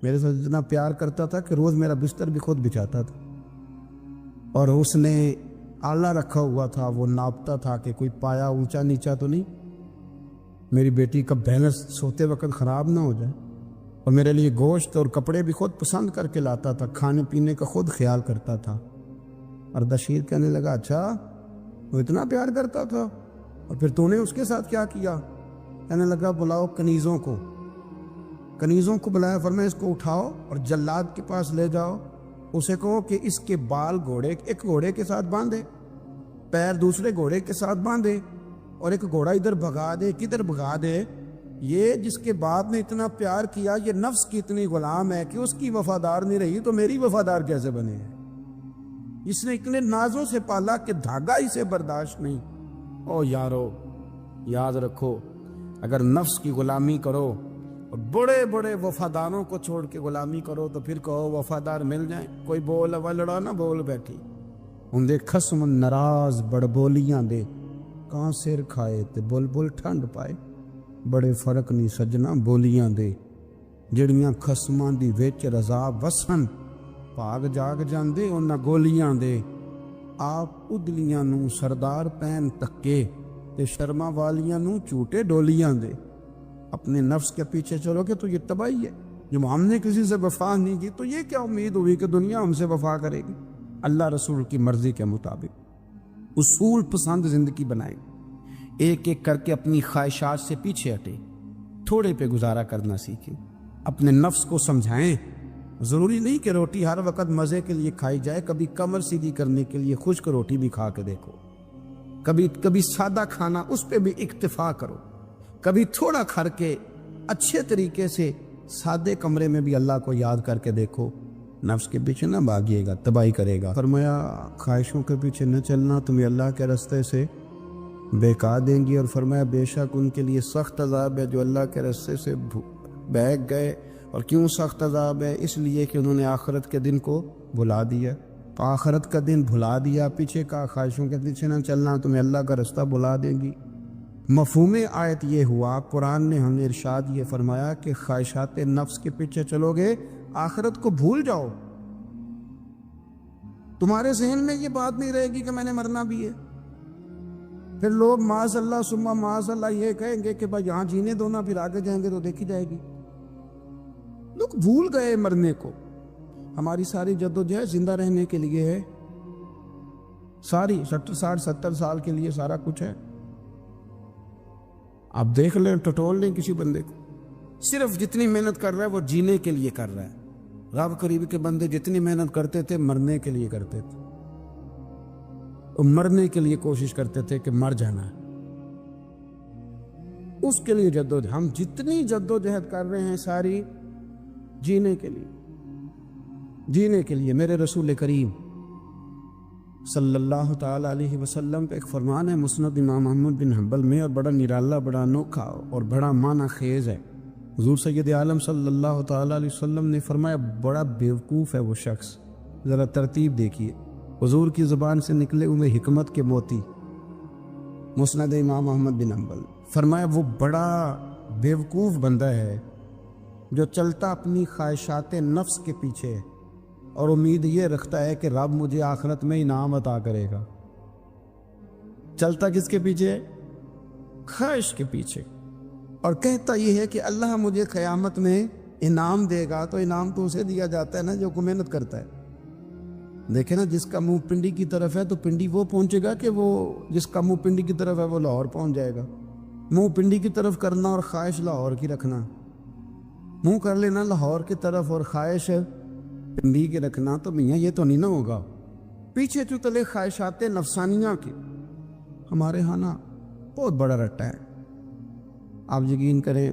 میرے ساتھ اتنا پیار کرتا تھا کہ روز میرا بستر بھی خود بچھاتا تھا, اور اس نے آلہ رکھا ہوا تھا, وہ ناپتا تھا کہ کوئی پایا اونچا نیچا تو نہیں, میری بیٹی کا بیلنس سوتے وقت خراب نہ ہو جائے. اور میرے لیے گوشت اور کپڑے بھی خود پسند کر کے لاتا تھا, کھانے پینے کا خود خیال کرتا تھا. اردشیر کہنے لگا اچھا وہ اتنا پیار کرتا تھا, اور پھر تو نے اس کے ساتھ کیا کیا؟ کہنے لگا بلاؤ کنیزوں کو بلایا, فرمایا اس کو اٹھاؤ اور جلاد کے پاس لے جاؤ, اسے کہو کہ اس کے بال ایک گھوڑے کے ساتھ باندھے, پیر دوسرے گھوڑے کے ساتھ باندھے, اور ایک گھوڑا ادھر بھگا دے کدھر بھگا دے. یہ جس کے باپ نے اتنا پیار کیا, یہ نفس کی اتنی غلام ہے کہ اس کی وفادار نہیں رہی تو میری وفادار کیسے بنے؟ اس نے اتنے نازوں سے پالا کہ دھاگا اسے برداشت نہیں. او یارو یاد رکھو, اگر نفس کی غلامی کرو اور بڑے بڑے وفاداروں کو چھوڑ کے غلامی کرو تو پھر کہو وفادار مل جائیں. کوئی بول لڑا نہ بول بیٹھی ہوں دے خصم ناراض بڑ بولیاں دے, کہاں سر کھائے تے بلبل ٹھنڈ پائے. بڑے فرق نہیں سجنا بولیاں دے, جڑیاں خصماں دی وچ رضا وسن, بھاگ جاگ جاندے انہاں گولیاں دے. آپ ادلیاں نو سردار پین تکے تے شرما والیاں نو چوٹے ڈولیاں دے. اپنے نفس کے پیچھے چلو گے تو یہ تباہی ہے. جب ہم نے کسی سے وفا نہیں کی تو یہ کیا امید ہوئی کہ دنیا ہم سے وفا کرے گی؟ اللہ رسول کی مرضی کے مطابق اصول پسند زندگی بنائیں, ایک ایک کر کے اپنی خواہشات سے پیچھے ہٹیں, تھوڑے پہ گزارا کرنا سیکھیں, اپنے نفس کو سمجھائیں. ضروری نہیں کہ روٹی ہر وقت مزے کے لیے کھائی جائے, کبھی کمر سیدھی کرنے کے لیے خشک روٹی بھی کھا کے دیکھو, کبھی سادہ کھانا اس پہ بھی اکتفا کرو, کبھی تھوڑا کھا کے اچھے طریقے سے سادے کمرے میں بھی اللہ کو یاد کر کے دیکھو. نفس کے پیچھے نہ بھاگیے گا, تباہی کرے گا. فرمایا خواہشوں کے پیچھے نہ چلنا, تمہیں اللہ کے راستے سے بہکا دیں گی. اور فرمایا بے شک ان کے لیے سخت عذاب ہے جو اللہ کے راستے سے بہک گئے. اور کیوں سخت عذاب ہے؟ اس لیے کہ انہوں نے آخرت کے دن کو بھلا دیا. آخرت کا دن بھلا دیا, پیچھے کا خواہشوں کے پیچھے نہ چلنا, تمہیں اللہ کا راستہ بھلا دیں گی. مفہوم آیت یہ ہوا, قرآن نے ہمیں ارشاد یہ فرمایا کہ خواہشات نفس کے پیچھے چلو گے آخرت کو بھول جاؤ. تمہارے ذہن میں یہ بات نہیں رہے گی کہ میں نے مرنا بھی ہے. پھر لوگ معاذ اللہ ثم معاذ اللہ یہ کہیں گے کہ بھائی یہاں جینے دو نا, پھر آگے جائیں گے تو دیکھی جائے گی. لوگ بھول گئے مرنے کو. ہماری ساری جدوجہد زندہ رہنے کے لیے ہے, ساری 60-70 سال کے لیے سارا کچھ ہے. آپ دیکھ لیں, ٹٹول لیں کسی بندے کو, صرف جتنی محنت کر رہا ہے وہ جینے کے لیے کر رہا ہے. رب قریب کے بندے جتنی محنت کرتے تھے مرنے کے لیے کرتے تھے, وہ مرنے کے لیے کوشش کرتے تھے کہ مر جانا ہے, اس کے لیے جدوجہد. ہم جتنی جدوجہد کر رہے ہیں ساری جینے کے لیے, جینے کے لیے. میرے رسول کریم صلی اللہ تعالیٰ علیہ وسلم پہ ایک فرمان ہے مسند امام احمد بن حنبل میں، اور بڑا نرالا، بڑا انوکھا اور بڑا معنی خیز ہے۔ حضور سید عالم صلی اللہ تعالیٰ علیہ وسلم نے فرمایا بڑا بیوقوف ہے وہ شخص، ذرا ترتیب دیکھیے، حضور کی زبان سے نکلے ہوئے حکمت کے موتی، مسند امام احمد بن حنبل۔ فرمایا وہ بڑا بیوقوف بندہ ہے جو چلتا اپنی خواہشات نفس کے پیچھے ہے اور امید یہ رکھتا ہے کہ رب مجھے آخرت میں انعام عطا کرے گا۔ چلتا کس کے پیچھے؟ خواہش کے پیچھے، اور کہتا یہ ہے کہ اللہ مجھے قیامت میں انعام دے گا، تو انعام تو اسے دیا جاتا ہے نا جو محنت کرتا ہے۔ دیکھیں نا، جس کا منہ پنڈی کی طرف ہے تو پنڈی وہ پہنچے گا کہ وہ جس کا منہ پنڈی کی طرف ہے وہ لاہور پہنچ جائے گا۔ منہ پنڈی کی طرف کرنا اور خواہش لاہور کی رکھنا، منہ کر لینا لاہور کی طرف اور خواہش پنڈی کے رکھنا، تو میاں یہ تو نہیں نہ ہوگا۔ پیچھے تو تلے خواہشات نفسانیہ کے ہمارے ہاں نا بہت بڑا رٹا ہے۔ آپ یقین کریں،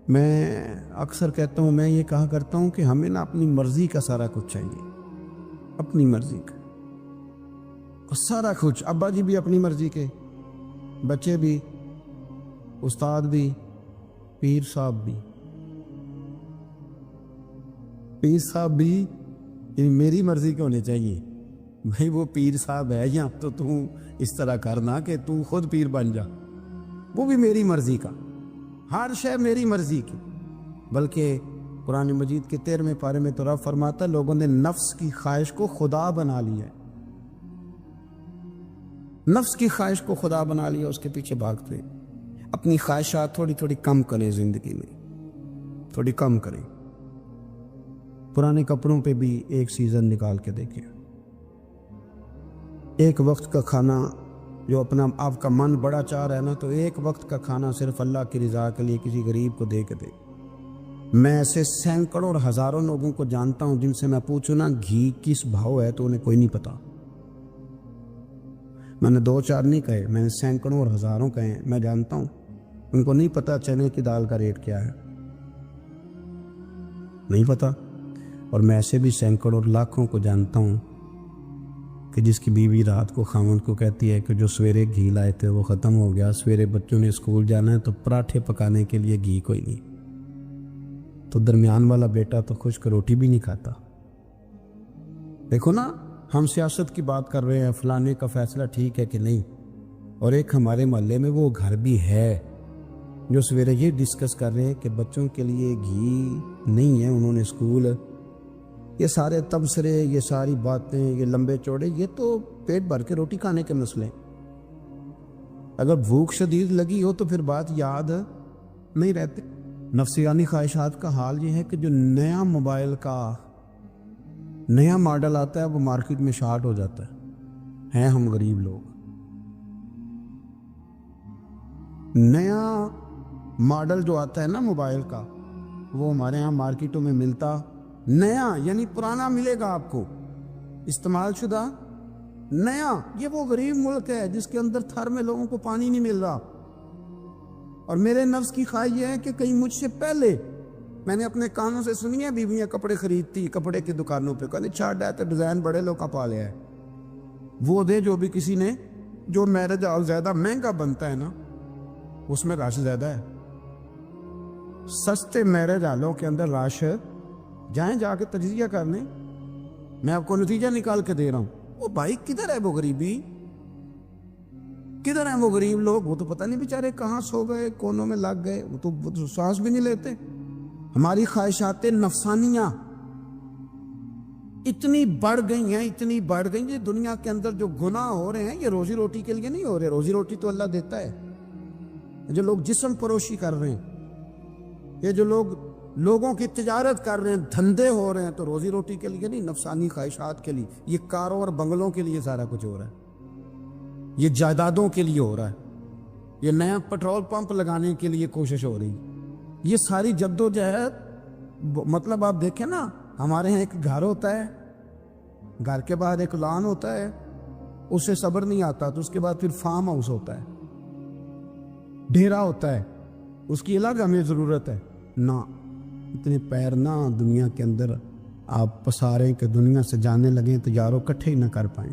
میں اکثر کہتا ہوں، میں یہ کہا کرتا ہوں کہ ہمیں نا اپنی مرضی کا سارا کچھ چاہیے، اپنی مرضی کا اور سارا کچھ۔ ابا جی بھی اپنی مرضی کے، بچے بھی، استاد بھی، پیر صاحب بھی، پیر صاحب بھی، یعنی میری مرضی کے ہونے چاہیے۔ بھائی وہ پیر صاحب ہے یا تو اس طرح کرنا کہ تو خود پیر بن جا، وہ بھی میری مرضی کا، ہر شے میری مرضی کی۔ بلکہ قرآن مجید کے 13ویں پارے میں تو رب فرماتا ہے لوگوں نے نفس کی خواہش کو خدا بنا لیا ہے، نفس کی خواہش کو خدا بنا لیا، اس کے پیچھے بھاگتے ہیں۔ اپنی خواہشات تھوڑی تھوڑی کم کریں، زندگی میں تھوڑی کم کریں۔ پرانے کپڑوں پہ بھی ایک سیزن نکال کے دیکھیں، ایک وقت کا کھانا جو اپنا آپ کا من بڑا چاہ رہا ہے نا، تو ایک وقت کا کھانا صرف اللہ کی رضا کے لیے کسی غریب کو دے کے دے۔ میں ایسے سینکڑوں اور ہزاروں لوگوں کو جانتا ہوں جن سے میں پوچھوں نا گھی کس بھاؤ ہے تو انہیں کوئی نہیں پتا۔ میں نے 2-4 نہیں کہے، میں نے سینکڑوں اور ہزاروں کہے، میں جانتا ہوں ان کو نہیں پتا چنے کی دال کا ریٹ کیا ہے، نہیں پتا۔ اور میں ایسے بھی سینکڑوں اور لاکھوں کو جانتا ہوں کہ جس کی بیوی رات کو خاوند کو کہتی ہے کہ جو سویرے گھی لائے تھے وہ ختم ہو گیا، سویرے بچوں نے اسکول جانا ہے تو پراٹھے پکانے کے لیے گھی کوئی نہیں، تو درمیان والا بیٹا تو خشک روٹی بھی نہیں کھاتا۔ دیکھو نا، ہم سیاست کی بات کر رہے ہیں، فلانے کا فیصلہ ٹھیک ہے کہ نہیں، اور ایک ہمارے محلے میں وہ گھر بھی ہے جو سویرے یہ ڈسکس کر رہے ہیں کہ بچوں کے لیے گھی نہیں ہے، انہوں نے اسکول، یہ سارے تبصرے، یہ ساری باتیں، یہ لمبے چوڑے، یہ تو پیٹ بھر کے روٹی کھانے کے مسئلے۔ اگر بھوک شدید لگی ہو تو پھر بات یاد نہیں رہتے۔ نفسیانی خواہشات کا حال یہ ہے کہ جو نیا موبائل کا نیا ماڈل آتا ہے وہ مارکیٹ میں شارٹ ہو جاتا ہے، ہیں ہم غریب لوگ۔ نیا ماڈل جو آتا ہے نا موبائل کا، وہ ہمارے ہاں مارکیٹوں میں ملتا نیا، یعنی پرانا ملے گا آپ کو، استعمال شدہ نیا۔ یہ وہ غریب ملک ہے جس کے اندر تھر میں لوگوں کو پانی نہیں مل رہا، اور میرے نفس کی خواہش یہ ہے کہ کہیں مجھ سے پہلے، میں نے اپنے کانوں سے سنی ہے بیویاں کپڑے خریدتی کپڑے کی دکانوں پہ، کہنے چھاٹ ہے تو ڈیزائن بڑے لوگ کا پا لیا ہے، وہ دے جو بھی کسی نے، جو میرج اور زیادہ مہنگا بنتا ہے نا اس میں رش زیادہ ہے۔ سستے میرج ہالوں کے اندر رش، جائیں جا کے تجزیہ کر لیں، میں آپ کو نتیجہ نکال کے دے رہا ہوں۔ وہ بھائی کدھر ہے وہ غریبی، کدھر ہیں وہ غریب لوگ؟ وہ تو پتہ نہیں بیچارے کہاں سو گئے، کونوں میں لگ گئے، وہ تو سانس بھی نہیں لیتے۔ ہماری خواہشات نفسانیہ اتنی بڑھ گئی ہیں، اتنی بڑھ گئی ہیں، دنیا کے اندر جو گناہ ہو رہے ہیں یہ روزی روٹی کے لیے نہیں ہو رہے، روزی روٹی تو اللہ دیتا ہے۔ جو لوگ جسم فروشی کر رہے ہیں، یہ جو لوگوں کی تجارت کر رہے ہیں، دھندے ہو رہے ہیں، تو روزی روٹی کے لیے نہیں، نفسانی خواہشات کے لیے۔ یہ کاروں اور بنگلوں کے لیے سارا کچھ ہو رہا ہے، یہ جائیدادوں کے لیے ہو رہا ہے، یہ نیا پٹرول پمپ لگانے کے لیے کوشش ہو رہی۔ یہ ساری جدوجہد، مطلب آپ دیکھیں نا، ہمارے یہاں ایک گھر ہوتا ہے، گھر کے بعد ایک لان ہوتا ہے، اس سے صبر نہیں آتا تو اس کے بعد پھر فارم ہاؤس ہوتا ہے، ڈیرا ہوتا ہے، اس کی الگ ہمیں ضرورت ہے نا۔ اتنے پیر نہ دنیا کے اندر آپ پساریں کہ دنیا سے جانے لگیں تو یاروں کٹھے ہی نہ کر پائیں۔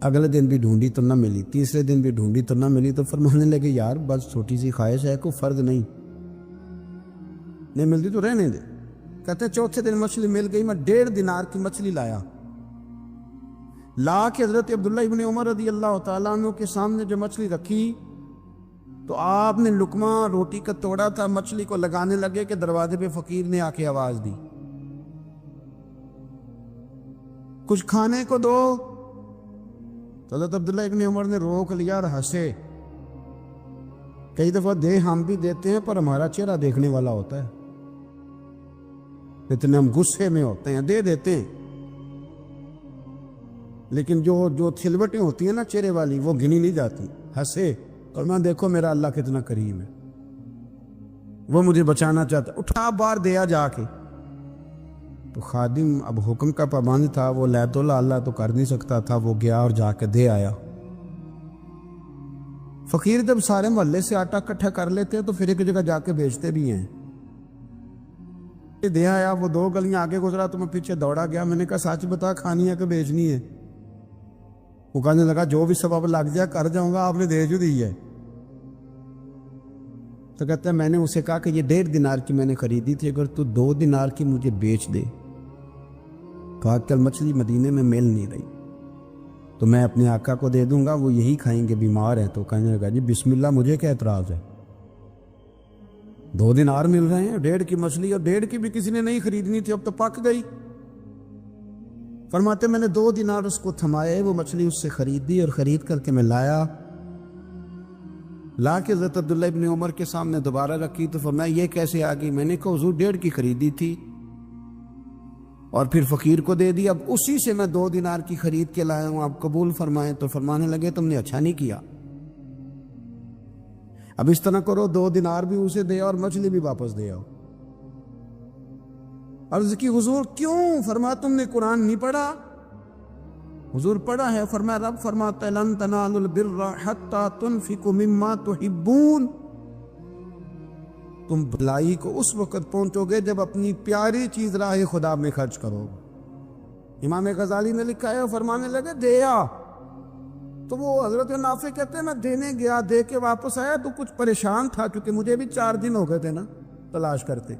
اگلے دن بھی ڈھونڈی تو نہ ملی, تیسرے دن بھی ڈھونڈی تو نہ ملی, تو فرمانے لگے یار بس چھوٹی سی خواہش ہے, کوئی فرض نہیں ملتی تو رہنے دے. کہتے ہیں چوتھے دن مچھلی مل گئی, میں 1.5 دینار کی مچھلی لایا, لا کے حضرت عبداللہ ابن عمر رضی اللہ تعالیٰ عنہ کے سامنے جو مچھلی رکھی تو آپ نے لقمہ روٹی کا توڑا تھا, مچھلی کو لگانے لگے کہ دروازے پہ فقیر نے آ کے آواز دی, کچھ کھانے کو دو. تو حضرت عبداللہ ابن عمر نے روک لیا اور ہنسے. کئی دفعہ دے ہم بھی دیتے ہیں پر ہمارا چہرہ دیکھنے والا ہوتا ہے, اتنے ہم غصے میں ہوتے ہیں دے دیتے ہیں, لیکن جو تھلوٹیں ہوتی ہیں نا چہرے والی وہ گنی نہیں جاتی. ہنسے اور میں دیکھو میرا اللہ کتنا کریم ہے, وہ مجھے بچانا چاہتا, اٹھا بار دیا جا کے. تو خادم اب حکم کا پابند تھا, وہ لیت اللہ تو کر نہیں سکتا تھا, وہ گیا اور جا کے دے آیا. فقیر جب سارے محلے سے آٹا اکٹھا کر لیتے ہیں تو پھر ایک جگہ جا کے بیچتے بھی ہیں. دے آیا, وہ 2 گلیاں آگے گزرا تو میں پیچھے دوڑا گیا, میں نے کہا سچ بتا کھانی ہے کہ بیچنی ہے؟ وہ کہنے لگا جو بھی سبب لگ جائے کر جاؤں گا, آپ نے دے جو دی ہے. تو کہتا ہے میں نے اسے کہا کہ یہ 1.5 دینار کی میں نے خریدی تھی, اگر تو 2 دینار کی مجھے بیچ دے تو آج کل مچھلی مدینے میں مل نہیں رہی, تو میں اپنے آقا کو دے دوں گا, وہ یہی کھائیں گے, بیمار ہیں. تو کہنے لگا جی بسم اللہ, مجھے کیا اعتراض ہے, 2 دینار مل رہے ہیں, 1.5 کی مچھلی, اور 1.5 کی بھی کسی نے نہیں خریدنی تھی, اب تو پک گئی. فرماتے میں نے 2 دینار اس کو تھمائے, وہ مچھلی اس سے خریدی اور خرید کر کے میں لا کے حضرت عبداللہ ابن عمر کے سامنے دوبارہ رکھی. تو فرمایا یہ کیسے آ گئی؟ میں نے کہا حضور 1.5 کی خریدی تھی اور پھر فقیر کو دے دی, اب اسی سے میں 2 دینار کی خرید کے لایا ہوں, آپ قبول فرمائیں. تو فرمانے لگے تم نے اچھا نہیں کیا, اب اس طرح کرو 2 دینار بھی اسے دے اور مچھلی بھی واپس دے آؤ. عرض کی حضور کیوں؟ فرمایا تم نے قرآن نہیں پڑھا؟ حضور پڑھا ہے. فرمایا رب فرماتا ہے لن تنالوا البر حتی تنفقوا مما تحبون, تم بھلائی کو اس وقت پہنچو گے جب اپنی پیاری چیز راہ خدا میں خرچ کرو. امام غزالی نے لکھا ہے, فرمانے لگے دیا. تو وہ حضرت نافع کہتے ہیں میں دینے گیا, دے کے واپس آیا تو کچھ پریشان تھا, کیونکہ مجھے بھی 4 دن ہو گئے تھے نا تلاش کرتے,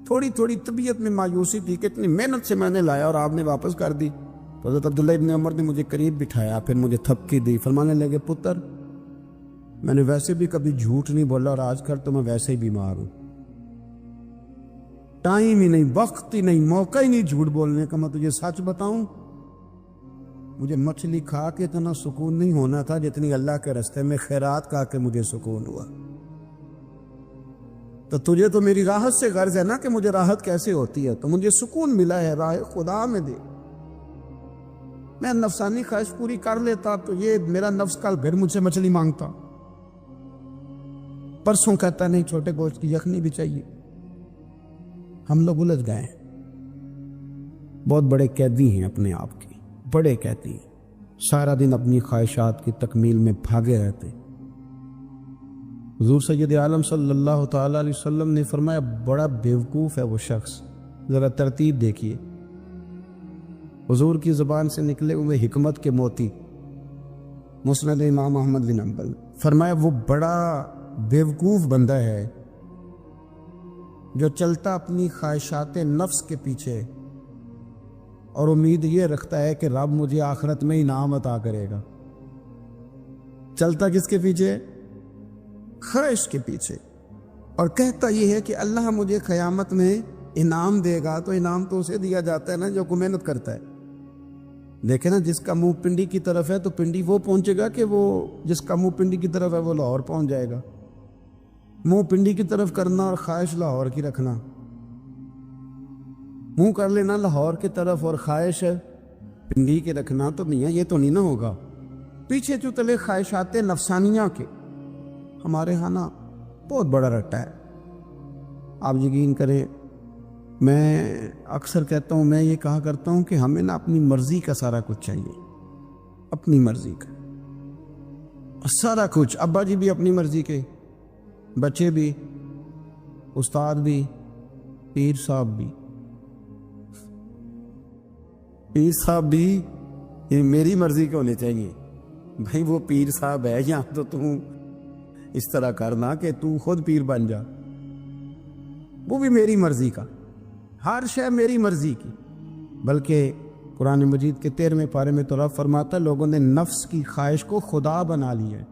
تھوڑی طبیعت میں مایوسی تھی کہ اتنی محنت سے میں نے لایا اور آپ نے واپس کر دی. تو حضرت عبداللہ ابن عمر نے مجھے قریب بٹھایا, پھر مجھے تھپکی دی. فرمانے لگے پتر میں نے ویسے بھی کبھی جھوٹ نہیں بولا, اور آج کل تو میں ویسے ہی بیمار ہوں, ٹائم ہی نہیں, وقت ہی نہیں, موقع ہی نہیں جھوٹ بولنے کا. میں تجھے سچ بتاؤں, مجھے مچھلی کھا کے اتنا سکون نہیں ہونا تھا جتنی اللہ کے راستے میں خیرات کھا کے مجھے سکون ہوا. تو تجھے تو میری راحت سے غرض ہے نا کہ مجھے راحت کیسے ہوتی ہے, تو مجھے سکون ملا ہے راہ خدا میں دے. میں نفسانی خواہش پوری کر لیتا تو یہ میرا نفس کل پھر مجھ سے مچھلی مانگتا, پرسوں کہتا نہیں چھوٹے گوشت کی یخنی بھی چاہیے. ہم لوگ الجھ گئے ہیں, بہت بڑے قیدی ہیں اپنے آپ کے, بڑے قیدی, سارا دن اپنی خواہشات کی تکمیل میں بھاگے رہتے. حضور سید عالم صلی اللہ تعالی علیہ وسلم نے فرمایا بڑا بیوقوف ہے وہ شخص, ذرا ترتیب دیکھیے. حضور کی زبان سے نکلے ہوئے حکمت کے موتی, مسند امام احمد بن حنبل. فرمایا وہ بڑا بیوقوف بندہ ہے جو چلتا اپنی خواہشات نفس کے پیچھے اور امید یہ رکھتا ہے کہ رب مجھے آخرت میں انعام عطا کرے گا. چلتا کس کے پیچھے؟ خواہش کے پیچھے, اور کہتا یہ ہے کہ اللہ مجھے قیامت میں انعام دے گا. تو انعام تو اسے دیا جاتا ہے نا جو کوئی محنت کرتا ہے. دیکھیں نا, جس کا منہ پنڈی کی طرف ہے تو پنڈی وہ پہنچے گا, کہ وہ جس کا منہ پنڈی کی طرف ہے وہ لاہور پہنچ جائے گا. منہ پنڈی کی طرف کرنا اور خواہش لاہور کی رکھنا, منہ کر لینا لاہور کی طرف اور خواہش پنڈی کے رکھنا, تو میاں یہ تو نہیں نہ ہوگا. پیچھے جو تلے خواہشات نفسانیہ کے ہمارے ہاں نا بہت بڑا رٹا ہے. آپ یقین کریں, میں اکثر کہتا ہوں, میں یہ کہا کرتا ہوں کہ ہمیں نا اپنی مرضی کا سارا کچھ چاہیے, اپنی مرضی کا سارا کچھ. ابا جی بھی اپنی مرضی کے, بچے بھی, استاد بھی, پیر صاحب بھی یہ میری مرضی کے ہونے چاہیے. بھائی وہ پیر صاحب ہے یا تو تم اس طرح کرنا کہ تو خود پیر بن جا. وہ بھی میری مرضی کا، ہر شے میری مرضی کی. بلکہ قرآن مجید کے 13ویں پارے میں تو رب فرماتا ہے لوگوں نے نفس کی خواہش کو خدا بنا لیا ہے.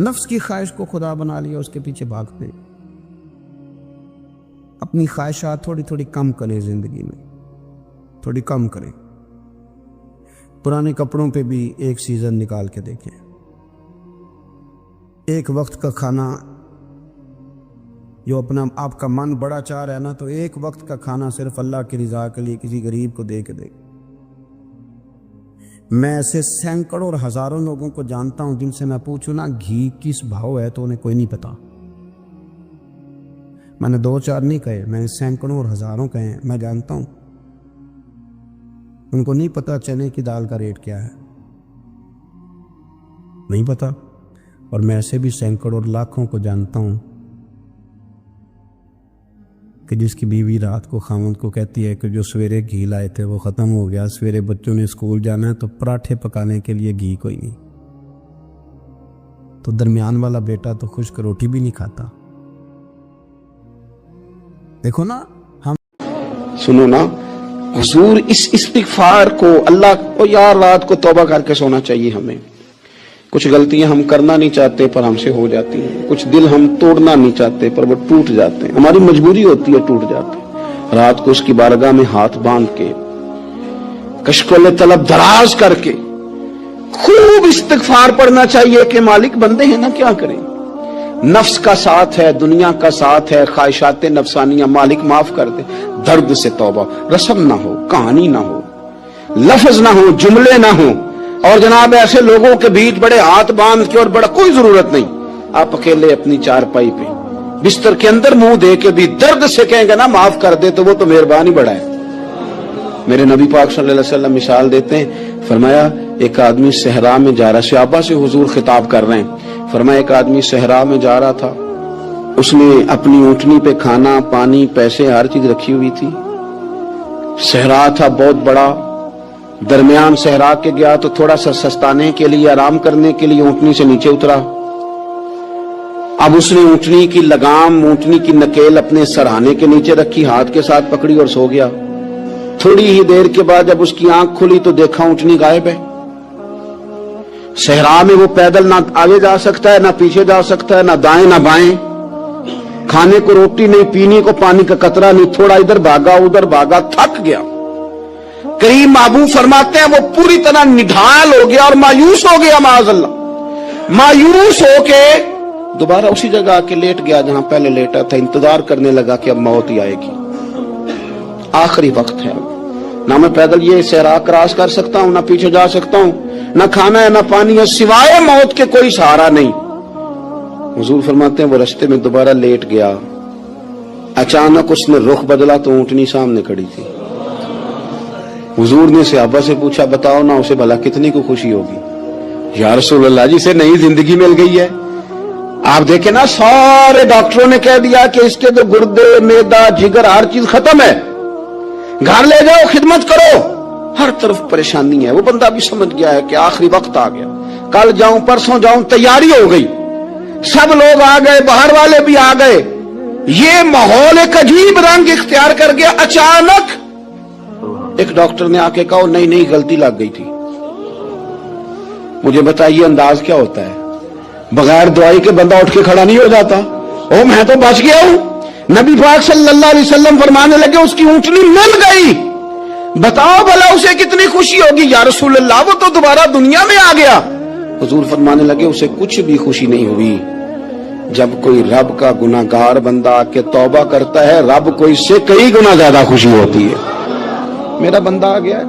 نفس کی خواہش کو خدا بنا لیا، اس کے پیچھے بھاگتے. اپنی خواہشات تھوڑی تھوڑی کم کریں، زندگی میں تھوڑی کم کریں. پرانے کپڑوں پہ بھی ایک سیزن نکال کے دیکھیں. ایک وقت کا کھانا جو اپنا آپ کا من بڑا چاہ رہا ہے نا، تو ایک وقت کا کھانا صرف اللہ کی رضا کے لیے کسی غریب کو دے کے دے. میں ایسے سینکڑوں اور ہزاروں لوگوں کو جانتا ہوں جن سے میں پوچھوں نا گھی کس بھاؤ ہے تو انہیں کوئی نہیں پتا. میں نے 2-4 نہیں کہے، میں نے سینکڑوں اور ہزاروں کہے ہیں. میں جانتا ہوں ان کو نہیں پتا چنے کی دال کا ریٹ کیا ہے، نہیں پتا. اور میں ایسے بھی سینکڑوں اور لاکھوں کو جانتا ہوں کہ جس کی بیوی رات کو خاوند کو کہتی ہے کہ جو سویرے گھی لائے تھے وہ ختم ہو گیا، سویرے بچوں نے اسکول جانا ہے تو پراٹھے پکانے کے لیے گھی کوئی نہیں. تو درمیان والا بیٹا تو خشک روٹی بھی نہیں کھاتا. دیکھو نا، ہم سنو نا حضور، اس استغفار کو اللہ کو یار رات کو توبہ کر کے سونا چاہیے. ہمیں کچھ غلطیاں ہم کرنا نہیں چاہتے پر ہم سے ہو جاتی ہیں، کچھ دل ہم توڑنا نہیں چاہتے پر وہ ٹوٹ جاتے ہیں، ہماری مجبوری ہوتی ہے ٹوٹ جاتے ہیں. رات کو اس کی بارگاہ میں ہاتھ باندھ کے کشکول طلب دراز کر کے خوب استغفار پڑھنا چاہیے کہ مالک بندے ہیں نا، کیا کریں. نفس کا ساتھ ہے، دنیا کا ساتھ ہے، خواہشات نفسانیہ، مالک معاف کر دے. درد سے توبہ، رسم نہ ہو، کہانی نہ ہو، لفظ نہ ہو، جملے نہ ہو. اور جناب ایسے لوگوں کے بیچ بڑے ہاتھ باندھ کے اور بڑا کوئی ضرورت نہیں. آپ اکیلے اپنی چارپائی پہ بستر کے اندر منہ دے کے بھی درد سے کہیں گے نا معاف کر دے تو وہ تو مہربانی بڑا ہے. میرے نبی پاک صلی اللہ علیہ وسلم مثال دیتے ہیں، فرمایا ایک آدمی صحرا میں جا رہا، صحابہ سے حضور خطاب کر رہے ہیں. فرمایا ایک آدمی صحرا میں جا رہا تھا، اس نے اپنی اونٹنی پہ کھانا پانی پیسے ہر چیز رکھی ہوئی تھی. صحرا تھا بہت بڑا. درمیان صحرا کے گیا تو تھوڑا سا سستانے کے لیے، آرام کرنے کے لیے اونٹنی سے نیچے اترا. اب اس نے اونٹنی کی لگام، اونٹنی کی نکیل اپنے سرہانے کے نیچے رکھی، ہاتھ کے ساتھ پکڑی اور سو گیا. تھوڑی ہی دیر کے بعد جب اس کی آنکھ کھلی تو دیکھا اونٹنی غائب ہے. صحرا میں وہ پیدل نہ آگے جا سکتا ہے، نہ پیچھے جا سکتا ہے، نہ دائیں نہ بائیں. کھانے کو روٹی نہیں، پینے کو پانی کا قطرہ نہیں. تھوڑا ادھر بھاگا ادھر بھاگا، تھک گیا. کریم محبوب فرماتے ہیں وہ پوری طرح نڈھال ہو گیا اور مایوس ہو گیا. معاذ اللہ، مایوس ہو کے دوبارہ اسی جگہ آ کے لیٹ گیا جہاں پہلے لیٹا تھا. انتظار کرنے لگا کہ اب موت ہی آئے گی، آخری وقت ہے. نہ میں پیدل یہ صحرا کراس کر سکتا ہوں، نہ پیچھے جا سکتا ہوں، نہ کھانا ہے نہ پانی ہے، سوائے موت کے کوئی سہارا نہیں. حضور فرماتے ہیں وہ رستے میں دوبارہ لیٹ گیا. اچانک اس نے رخ بدلا تو اونٹنی سامنے کھڑی تھی. حضور نے صحابہ سے پوچھا بتاؤ نا اسے بھلا کتنی کو خوشی ہوگی. یا رسول اللہ جسے نئی زندگی مل گئی ہے. آپ دیکھیں نا سارے ڈاکٹروں نے کہہ دیا کہ اس کے تو گردے میدا جگر ہر چیز ختم ہے، گھر لے جاؤ خدمت کرو. ہر طرف پریشانی ہے. وہ بندہ بھی سمجھ گیا ہے کہ آخری وقت آ گیا، کل جاؤں پرسوں جاؤں، تیاری ہو گئی. سب لوگ آ گئے، باہر والے بھی آ گئے. یہ ماحول ایک عجیب رنگ اختیار کر گیا. اچانک ایک ڈاکٹر نے آ کے کہا نہیں غلطی لگ گئی تھی. مجھے بتائیے انداز کیا ہوتا ہے؟ بغیر دوائی کے بندہ اٹھ کے کھڑا نہیں ہو جاتا. او میں تو بچ گیا ہوں. نبی پاک صلی اللہ علیہ وسلم فرمانے لگے اس کی اونٹنی مل گئی. بتاؤ بھلا اسے کتنی خوشی ہوگی. یا رسول اللہ وہ تو دوبارہ دنیا میں آ گیا. حضور فرمانے لگے اسے کچھ بھی خوشی نہیں ہوئی. جب کوئی رب کا گناہگار بندہ آ کے توبہ کرتا ہے، رب کو اس سے کئی گنا زیادہ خوشی ہوتی ہے. میرا بندہ آ گیا ہے،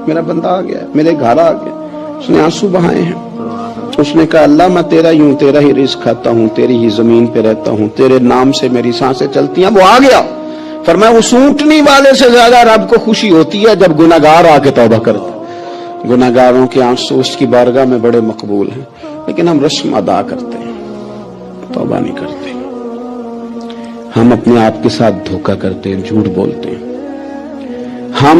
میرا بندہ آ گیا ہے، میرے گھر آ گیا. اس نے آنسو بہائے ہیں. اس نے کہا اللہ میں تیرا ہی ہوں، تیرا ہی رزق کھاتا ہوں، تیری ہی زمین پہ رہتا ہوں، تیرے نام سے میری سانسیں چلتی ہیں. وہ آ گیا. فرمایا اس اونٹنی والے سے زیادہ رب کو خوشی ہوتی ہے جب گناہگار آ کے توبہ کرتا. گناہگاروں کے آنسو اس کی بارگاہ میں بڑے مقبول ہیں، لیکن ہم رسم ادا کرتے ہیں، توبہ نہیں کرتے. ہم اپنے آپ کے ساتھ دھوکہ کرتے ہیں، جھوٹ بولتے ہیں. ہم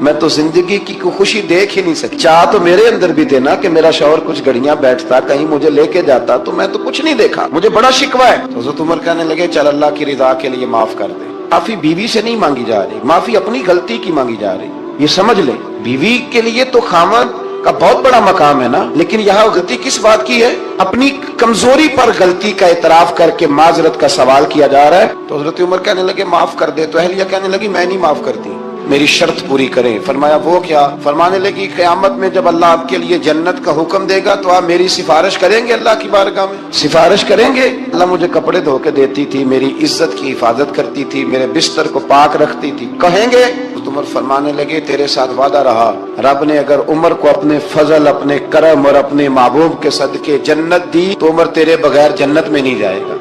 میں تو زندگی کی کوئی خوشی دیکھ ہی نہیں سکتا. چاہ تو میرے اندر بھی تھے نا کہ میرا شوہر کچھ گھڑیاں بیٹھتا, کہیں مجھے لے کے جاتا, تو میں تو کچھ نہیں دیکھا, مجھے بڑا شکوہ ہے. تو حضرت عمر کہنے لگے چل اللہ کی رضا کے لیے معاف کر دے. معافی بیوی سے نہیں مانگی جا رہی, معافی اپنی غلطی کی مانگی جا رہی. یہ سمجھ لیں, بیوی کے لیے تو خامد کا بہت بڑا مقام ہے نا, لیکن یہاں غلطی کس بات کی ہے؟ اپنی کمزوری پر غلطی کا اعتراف کر کے معذرت کا سوال کیا جا رہا ہے. تو حضرت عمر کہنے لگے معاف کر دے. تو اہلیہ کہنے لگی میں نہیں معاف کرتی, میری شرط پوری کریں. فرمایا وہ کیا؟ فرمانے لگی قیامت میں جب اللہ آپ کے لیے جنت کا حکم دے گا تو آپ میری سفارش کریں گے اللہ کی بارگاہ میں؟ سفارش کریں گے. اللہ مجھے کپڑے دھو کے دیتی تھی, میری عزت کی حفاظت کرتی تھی, میرے بستر کو پاک رکھتی تھی, کہیں گے؟ عمر فرمانے لگے تیرے ساتھ وعدہ رہا, رب نے اگر عمر کو اپنے فضل, اپنے کرم اور اپنے محبوب کے صدقے جنت دی تو عمر تیرے بغیر جنت میں نہیں جائے گا.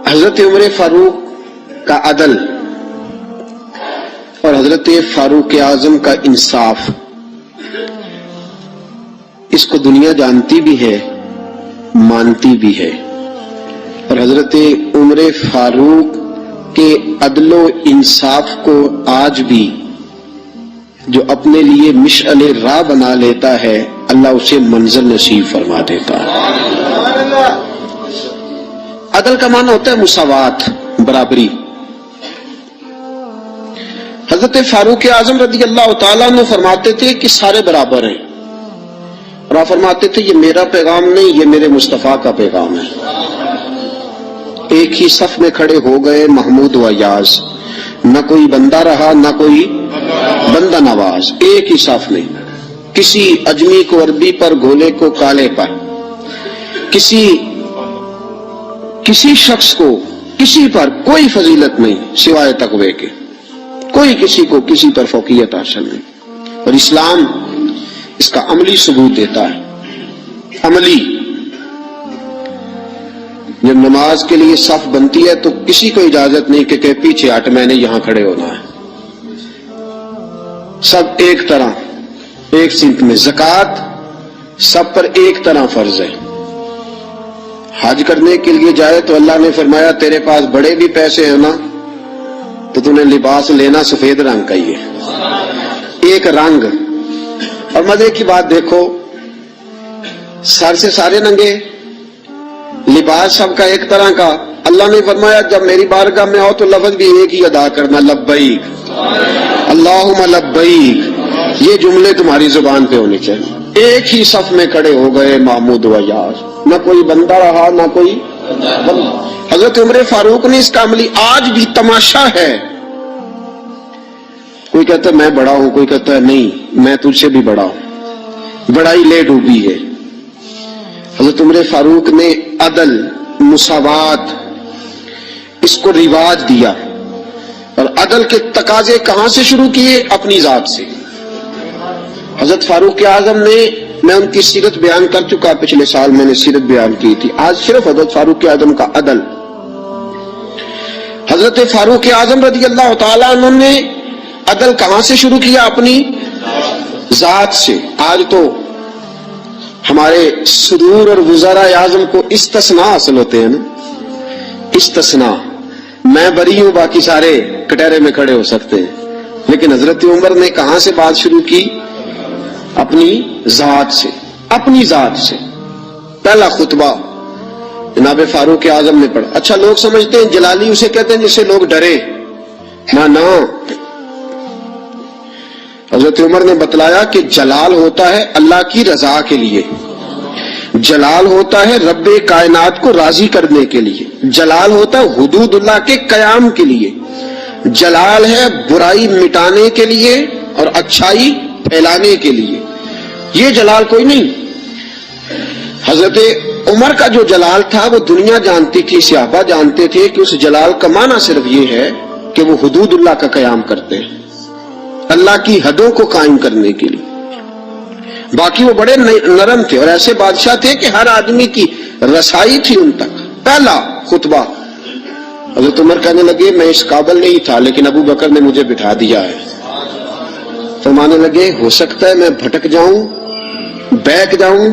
حضرت عمر فاروق کا عدل اور حضرت فاروق اعظم کا انصاف, اس کو دنیا جانتی بھی ہے, مانتی بھی ہے. اور حضرت عمر فاروق کے عدل و انصاف کو آج بھی جو اپنے لیے مشعل راہ بنا لیتا ہے, اللہ اسے منزل نصیب فرما دیتا ہے. عدل کا معنی ہوتا ہے مساوات, برابری. حضرت فاروق اعظم رضی اللہ تعالیٰ عنہ فرماتے تھے کہ سارے برابر ہیں, اور آپ فرماتے تھے یہ میرا پیغام نہیں, یہ میرے مصطفیٰ کا پیغام ہے. ایک ہی صف میں کھڑے ہو گئے محمود و ایاز, نہ کوئی بندہ رہا نہ کوئی بندہ نواز. ایک ہی صف میں, کسی اجمی کو عربی پر, گھولے کو کالے پر, کسی شخص کو کسی پر کوئی فضیلت نہیں سوائے تقوی کے, کوئی کسی کو کسی پر فوقیت حاصل نہیں. اور اسلام اس کا عملی ثبوت دیتا ہے. عملی, جب نماز کے لیے صف بنتی ہے تو کسی کو اجازت نہیں کہ پیچھے ہٹ, میں نے یہاں کھڑے ہونا ہے. سب ایک طرح, ایک سمت میں. زکوٰۃ سب پر ایک طرح فرض ہے. حج کرنے کے لیے جائے تو اللہ نے فرمایا تیرے پاس بڑے بھی پیسے ہیں نا, تو تمہیں لباس لینا سفید رنگ کا ہی ہے, ایک رنگ. اور مزے کی بات دیکھو, سر سے سارے ننگے, لباس سب کا ایک طرح کا. اللہ نے فرمایا جب میری بارگاہ میں آؤ تو لفظ بھی ایک ہی ادا کرنا, لبیک اللہم لبیک. یہ جملے تمہاری زبان پہ ہونے چاہیے. ایک ہی صف میں کھڑے ہو گئے محمود و ایاز, نہ کوئی بندہ رہا نہ کوئی بندہ. حضرت عمر فاروق نے اس کا عملی آج بھی تماشا ہے. کوئی کہتا ہے میں بڑا ہوں, کوئی کہتا ہے نہیں میں تجھ سے بھی بڑا ہوں, بڑائی لے ڈوبی ہے. حضرت عمر فاروق نے عدل, مساوات, اس کو رواج دیا. اور عدل کے تقاضے کہاں سے شروع کیے؟ اپنی ذات سے. حضرت فاروق اعظم نے, میں ان کی سیرت بیان کر چکا, پچھلے سال میں نے سیرت بیان کی تھی. آج صرف حضرت فاروق اعظم کا عدل. حضرت فاروق اعظم رضی اللہ تعالیٰ عنہ نے عدل کہاں سے شروع کیا؟ اپنی ذات سے. آج تو ہمارے صدور اور وزراء اعظم کو استثناء حاصل ہوتے ہیں نا, استثناء. میں بری ہوں, باقی سارے کٹہرے میں کھڑے ہو سکتے ہیں. لیکن حضرت عمر نے کہاں سے بات شروع کی؟ اپنی ذات سے, اپنی ذات سے. پہلا خطبہ جناب فاروق اعظم نے پڑھا. اچھا لوگ سمجھتے ہیں جلالی اسے کہتے ہیں جس سے لوگ ڈرے, نہ. حضرت عمر نے بتلایا کہ جلال ہوتا ہے اللہ کی رضا کے لیے, جلال ہوتا ہے رب کائنات کو راضی کرنے کے لیے, جلال ہوتا ہے حدود اللہ کے قیام کے لیے, جلال ہے برائی مٹانے کے لیے اور اچھائی پھیلانے کے لیے. یہ جلال کوئی نہیں. حضرت عمر کا جو جلال تھا وہ دنیا جانتی تھی, صحابہ جانتے تھے کہ اس جلال کا معنی صرف یہ ہے کہ وہ حدود اللہ کا قیام کرتے ہیں, اللہ کی حدوں کو قائم کرنے کے لیے. باقی وہ بڑے نرم تھے اور ایسے بادشاہ تھے کہ ہر آدمی کی رسائی تھی ان تک. پہلا خطبہ حضرت عمر کہنے لگے میں اس قابل نہیں تھا لیکن ابو بکر نے مجھے بٹھا دیا ہے. فرمانے لگے ہو سکتا ہے میں بھٹک جاؤں, بہک جاؤں.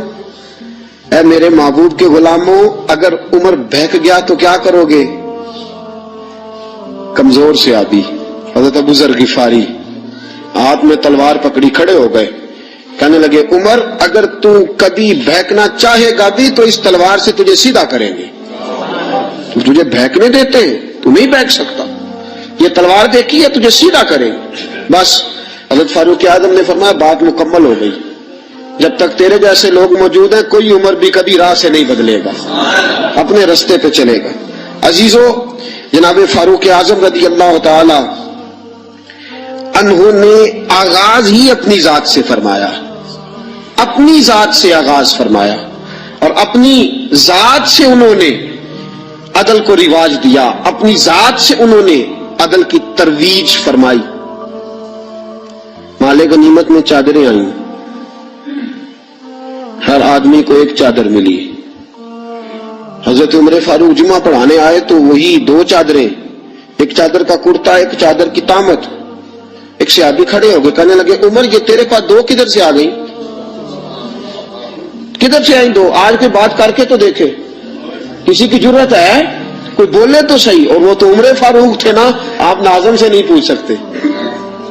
اے میرے محبوب کے غلاموں, اگر عمر بہک گیا تو کیا کرو گے؟ کمزور سے آدھی حضرت ابو ذر غفاری ہاتھ میں تلوار پکڑی کھڑے ہو گئے. کہنے لگے عمر اگر تو کبھی بہکنا چاہے گا بھی تو اس تلوار سے تجھے سیدھا کریں گے. تجھے بہکنے دیتے ہیں, تو نہیں بہک سکتا, یہ تلوار دیکھی ہے تجھے سیدھا کریں گے. بس حضرت فاروق اعظم نے فرمایا بات مکمل ہو گئی, جب تک تیرے جیسے لوگ موجود ہیں کوئی عمر بھی کبھی راہ سے نہیں بدلے گا, اپنے رستے پہ چلے گا. عزیزو, جناب فاروق اعظم رضی اللہ تعالی عنہ نے آغاز ہی اپنی ذات سے فرمایا, اپنی ذات سے آغاز فرمایا, اور اپنی ذات سے انہوں نے عدل کو رواج دیا, اپنی ذات سے انہوں نے عدل کی ترویج فرمائی. مال غنیمت میں چادریں آئیں, ہر آدمی کو ایک چادر ملی. حضرت عمر فاروق جمعہ پڑھانے آئے تو وہی 2 چادریں, ایک چادر کا کرتا, ایک چادر کی تامت. ایک صحابی کھڑے ہو گئے, کہنے لگے عمر یہ تیرے پاس 2 کدھر سے آ گئی, کدھر سے آئیں 2؟ آج کوئی بات کر کے تو دیکھے, کسی کی ضرورت ہے کوئی بولے تو صحیح. اور وہ تو عمر فاروق تھے نا, آپ ناظم سے نہیں پوچھ سکتے,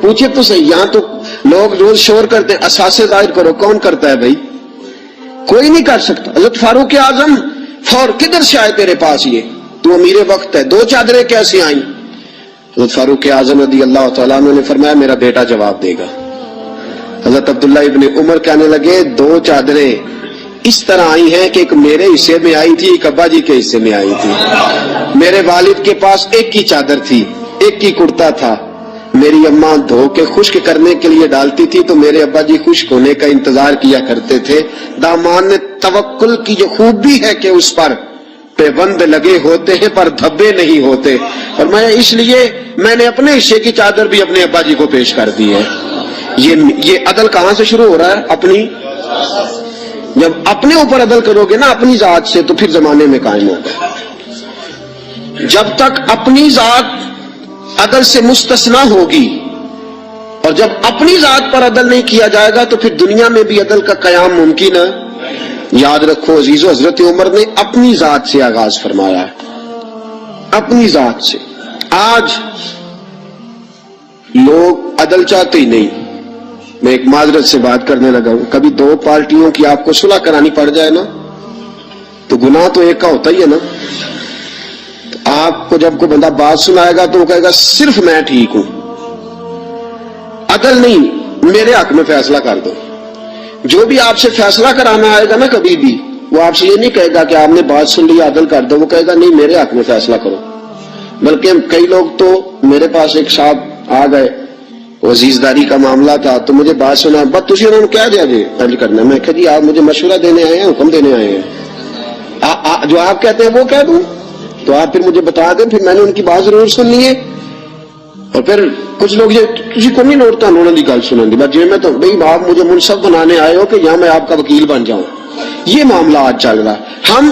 پوچھے تو صحیح. یہاں تو لوگ روز شور کرتے ہیں اساسے ظاہر کرو, کون کرتا ہے بھائی, کوئی نہیں کر سکتا. حضرت فاروق اعظم فور کدھر سے آئے تیرے پاس, یہ تو امیر وقت ہے, 2 چادریں کیسے آئیں؟ حضرت فاروق اعظم رضی اللہ تعالیٰ عنہ نے فرمایا میرا بیٹا جواب دے گا. حضرت عبداللہ ابن عمر کہنے لگے 2 چادریں اس طرح آئی ہیں کہ ایک میرے حصے میں آئی تھی, ایک ابا جی کے حصے میں آئی تھی. میرے والد کے پاس ایک کی چادر تھی, ایک کی کرتا تھا. میری اماں دھو کے خشک کرنے کے لیے ڈالتی تھی تو میرے ابا جی خشک ہونے کا انتظار کیا کرتے تھے. دامان نے توکل کی جو خوبی ہے کہ اس پر پیبند لگے ہوتے ہیں پر دھبے نہیں ہوتے, اور میں اس لیے میں نے اپنے حصے کی چادر بھی اپنے ابا جی کو پیش کر دی ہے. یہ عدل کہاں سے شروع ہو رہا ہے؟ اپنی, جب اپنے اوپر عدل کرو گے نا اپنی ذات سے تو پھر زمانے میں قائم ہوگا. جب تک اپنی ذات عدل سے مستثنا ہوگی اور جب اپنی ذات پر عدل نہیں کیا جائے گا تو پھر دنیا میں بھی عدل کا قیام ممکن ہے. یاد رکھو عزیزو, حضرت عمر نے اپنی ذات سے آغاز فرمایا ہے, اپنی ذات سے. آج لوگ عدل چاہتے ہی نہیں. میں ایک معذرت سے بات کرنے لگا ہوں, کبھی 2 پارٹیوں کی آپ کو صلح کرانی پڑ جائے نا تو گناہ تو ایک کا ہوتا ہی ہے نا. آپ کو جب کوئی بندہ بات سنائے گا تو وہ کہے گا صرف میں ٹھیک ہوں, عدل نہیں, میرے حق میں فیصلہ کر دو. جو بھی آپ سے فیصلہ کرانا آئے گا نا کبھی بھی, وہ آپ سے یہ نہیں کہے گا کہ آپ نے بات سن لی عدل کر دو, وہ کہے گا نہیں میرے حق میں فیصلہ کرو. بلکہ کئی لوگ تو میرے پاس ایک صاحب آ گئے, عزیزداری کا معاملہ تھا تو مجھے بات سنا, بس تجھے انہوں نے کیا دیا جی عدل کرنا. میں کہا جی آپ مجھے مشورہ دینے آئے ہیں, حکم دینے آئے ہیں, جو آپ کہتے ہیں وہ کہہ دوں تو آپ پھر مجھے بتا دیں, پھر میں نے ان کی بات ضرور سننی ہے. اور پھر کچھ لوگ یہ کسی کو نہیں نوڑتا انہوں نے گل سنن دی, بس جی میں تو بھائی آپ مجھے منصف بنانے آئے ہو کہ یہاں میں آپ کا وکیل بن جاؤں. یہ معاملہ آج چل رہا ہے. ہم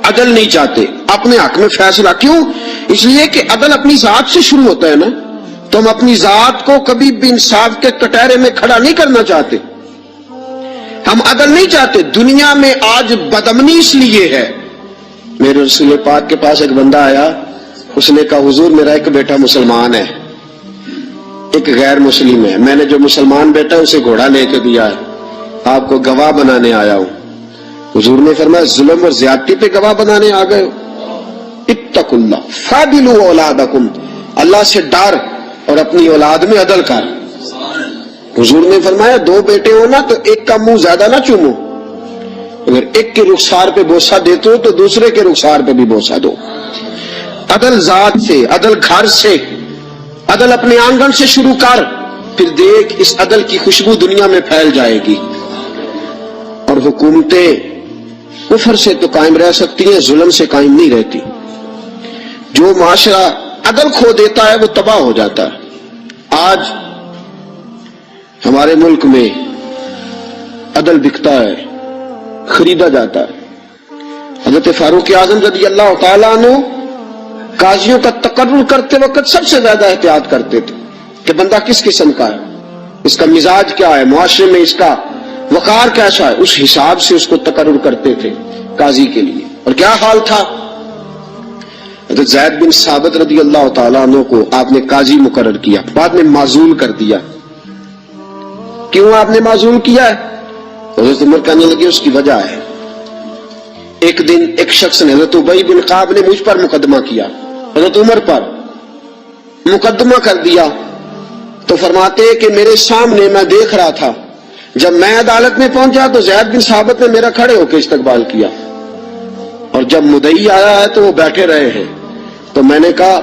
عدل نہیں چاہتے, اپنے حق میں فیصلہ. کیوں؟ اس لیے کہ عدل اپنی ذات سے شروع ہوتا ہے نا, تو ہم اپنی ذات کو کبھی بھی انصاف کے کٹہرے میں کھڑا نہیں کرنا چاہتے. ہم عدل نہیں چاہتے. دنیا میں آج بدامنی اس لیے ہے. میرے رسول پاک کے پاس ایک بندہ آیا, اس نے کہا حضور میرا ایک بیٹا مسلمان ہے, ایک غیر مسلم ہے, میں نے جو مسلمان بیٹا ہے اسے گھوڑا لے کے دیا ہے, آپ کو گواہ بنانے آیا ہوں. حضور نے فرمایا ظلم اور زیادتی پہ گواہ بنانے آ گئے. اتقوا اللہ فاعدلوا اولادکم, اللہ سے ڈر اور اپنی اولاد میں عدل کر. حضور نے فرمایا 2 بیٹے ہو نا تو ایک کا منہ زیادہ نہ چومو, اگر ایک کے رخسار پہ بوسہ دیتے ہو تو دوسرے کے رخسار پہ بھی بوسہ دو. عدل ذات سے, عدل گھر سے, عدل اپنے آنگن سے شروع کر, پھر دیکھ اس عدل کی خوشبو دنیا میں پھیل جائے گی. اور حکومتیں کفر سے تو قائم رہ سکتی ہیں, ظلم سے قائم نہیں رہتی. جو معاشرہ عدل کھو دیتا ہے وہ تباہ ہو جاتا ہے. آج ہمارے ملک میں عدل بکتا ہے, خریدا جاتا ہے. حضرت فاروق اعظم رضی اللہ تعالیٰ عنہ قاضیوں کا تقرر کرتے وقت سب سے زیادہ احتیاط کرتے تھے کہ بندہ کس قسم کا ہے, اس کا مزاج کیا ہے, معاشرے میں اس کا وقار کیسا ہے, اس حساب سے اس کو تقرر کرتے تھے قاضی کے لیے. اور کیا حال تھا, حضرت زید بن ثابت رضی اللہ تعالیٰ عنہ کو آپ نے قاضی مقرر کیا, بعد میں معزول کر دیا. کیوں آپ نے معزول کیا ہے؟ حضرت عمر کہنے لگے اس کی وجہ ہے، ایک دن ایک شخص نے، حضرت ابی بن کعب نے مجھ پر مقدمہ کیا، حضرت عمر پر مقدمہ کر دیا، تو فرماتے کہ میرے سامنے میں دیکھ رہا تھا، جب میں عدالت میں پہنچا تو زید بن ثابت نے میرا کھڑے ہو کے استقبال کیا، اور جب مدعی آیا ہے تو وہ بیٹھے رہے ہیں، تو میں نے کہا